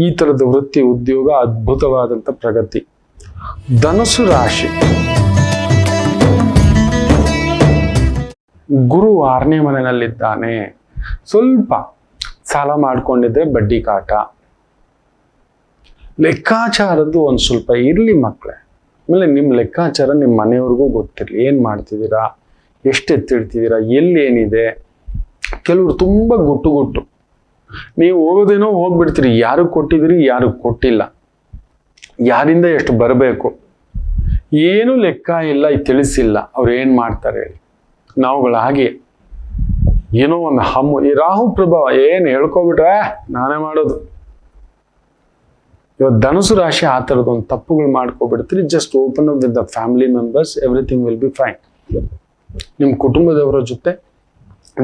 ಈ ಥರದ ವೃತ್ತಿ ಉದ್ಯೋಗ ಅದ್ಭುತವಾದಂಥ ಪ್ರಗತಿ. ಧನುಸು ರಾಶಿ ಗುರು 6ನೇ ಮನೆಯಲ್ಲಿದ್ದಾನೆ. ಸ್ವಲ್ಪ ಸಾಲ ಮಾಡ್ಕೊಂಡಿದ್ರೆ ಬಡ್ಡಿ ಕಾಟ, ಲೆಕ್ಕಾಚಾರದ್ದು ಒಂದು ಸ್ವಲ್ಪ ಇರಲಿ ಮಕ್ಕಳೇ. ಆಮೇಲೆ ನಿಮ್ಮ ಲೆಕ್ಕಾಚಾರ ನಿಮ್ಮ ಮನೆಯವ್ರಿಗೂ ಗೊತ್ತಿರಲಿ. ಏನು ಮಾಡ್ತಿದ್ದೀರಾ, ಎಷ್ಟು ಎತ್ತಿಡ್ತಿದ್ದೀರಾ, ಎಲ್ಲಿ ಏನಿದೆ. ಕೆಲವರು ತುಂಬ ಗುಟ್ಟು ನೀವು ಹೋಗೋದೇನೋ ಹೋಗ್ಬಿಡ್ತೀರಿ, ಯಾರಿಗೆ ಕೊಟ್ಟಿದ್ದೀರಿ ಯಾರಿಗೆ ಕೊಟ್ಟಿಲ್ಲ, ಯಾರಿಂದ ಎಷ್ಟು ಬರಬೇಕು ಏನು ಲೆಕ್ಕ ಇಲ್ಲ, ತಿಳಿಸಿಲ್ಲ. ಅವ್ರು ಏನು ಮಾಡ್ತಾರೆ ಹೇಳಿ. ನಾವುಗಳ ಹಾಗೆ ಏನೋ ಒಂದು ಹಮ್ಮು. ಈ ರಾಹು ಪ್ರಭಾವ ಏನು ಹೇಳ್ಕೊಬಿಟ್ರೆ ನಾನೇ ಮಾಡೋದು, ಇವತ್ತು ಧನುಸು ರಾಶಿ ಆ ಥರದ ಒಂದು ತಪ್ಪುಗಳು ಮಾಡ್ಕೊಬಿಡ್ತೀರಿ. Just open up with the family members, everything will be fine. ನಿಮ್ಮ ಕುಟುಂಬದವರ ಜೊತೆ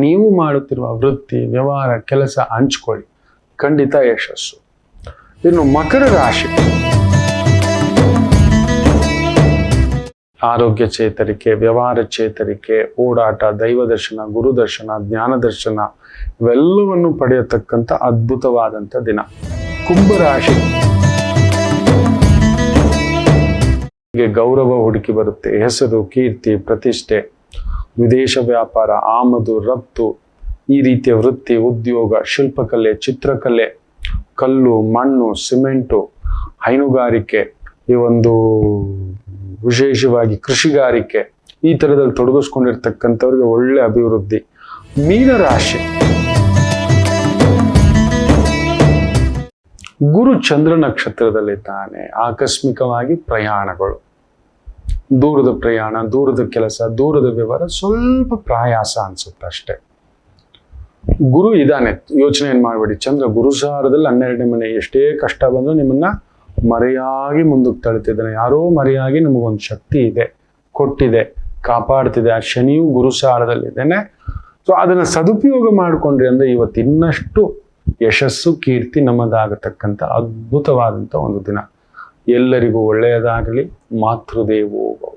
ನೀವು ಮಾಡುತ್ತಿರುವ ವೃತ್ತಿ, ವ್ಯವಹಾರ, ಕೆಲಸ ಹಂಚ್ಕೊಳ್ಳಿ, ಖಂಡಿತ ಯಶಸ್ಸು. ಇನ್ನು ಮಕರ ರಾಶಿ, ಆರೋಗ್ಯ ಚೇತರಿಕೆ, ವ್ಯವಹಾರ ಚೇತರಿಕೆ, ಓಡಾಟ, ದೈವ ದರ್ಶನ, ಗುರು ದರ್ಶನ, ಜ್ಞಾನ ದರ್ಶನ ಇವೆಲ್ಲವನ್ನು ಪಡೆಯತಕ್ಕಂಥ ಅದ್ಭುತವಾದಂಥ ದಿನ. ಕುಂಭರಾಶಿ, ಗೌರವ ಹುಡುಕಿ ಬರುತ್ತೆ, ಹೆಸರು, ಕೀರ್ತಿ, ಪ್ರತಿಷ್ಠೆ, ವಿದೇಶ ವ್ಯಾಪಾರ, ಆಮದು ರಫ್ತು, ಈ ರೀತಿಯ ವೃತ್ತಿ, ಉದ್ಯೋಗ, ಶಿಲ್ಪಕಲೆ, ಚಿತ್ರಕಲೆ, ಕಲ್ಲು, ಮಣ್ಣು, ಸಿಮೆಂಟು, ಹೈನುಗಾರಿಕೆ, ಈ ಒಂದು ವಿಶೇಷವಾಗಿ ಕೃಷಿಗಾರಿಕೆ, ಈ ಥರದಲ್ಲಿ ತೊಡಗಿಸ್ಕೊಂಡಿರ್ತಕ್ಕಂಥವ್ರಿಗೆ ಒಳ್ಳೆ ಅಭಿವೃದ್ಧಿ. ಮೀನರಾಶಿ, ಗುರು ಚಂದ್ರ ನಕ್ಷತ್ರದಲ್ಲಿದ್ದಾನೆ. ಆಕಸ್ಮಿಕವಾಗಿ ಪ್ರಯಾಣಗಳು, ದೂರದ ಪ್ರಯಾಣ, ದೂರದ ಕೆಲಸ, ದೂರದ ವ್ಯವಹಾರ, ಸ್ವಲ್ಪ ಪ್ರಯಾಸ ಅನ್ಸುತ್ತೆ ಅಷ್ಟೇ. ಗುರು ಇದ್ದಾನೆ, ಯೋಚನೆ ಏನು ಮಾಡಬೇಡಿ. ಚಂದ್ರ ಗುರುಸಾರದಲ್ಲಿ 12ನೇ ಮನೆ, ಎಷ್ಟೇ ಕಷ್ಟ ಬಂದರೂ ನಿಮ್ಮನ್ನ ಮರೆಯಾಗಿ ಮುಂದಕ್ಕೆ ತಳ್ತಿದ್ದಾನೆ. ಯಾರೋ ಮರೆಯಾಗಿ ನಿಮಗೊಂದು ಶಕ್ತಿ ಇದೆ, ಕೊಟ್ಟಿದೆ, ಕಾಪಾಡ್ತಿದೆ. ಆ ಶನಿಯು ಗುರುಸಾರದಲ್ಲಿದ್ದಾನೆ. ಸೊ ಅದನ್ನ ಸದುಪಯೋಗ ಮಾಡಿಕೊಂಡ್ರಿ ಅಂದ್ರೆ ಇವತ್ತು ಇನ್ನಷ್ಟು ಯಶಸ್ಸು, ಕೀರ್ತಿ ನಮ್ಮದಾಗತಕ್ಕಂಥ ಅದ್ಭುತವಾದಂಥ ಒಂದು ದಿನ. ಎಲ್ಲರಿಗೂ ಒಳ್ಳೆಯದಾಗಲಿ. ಮಾತೃದೇವೋ ಭವ.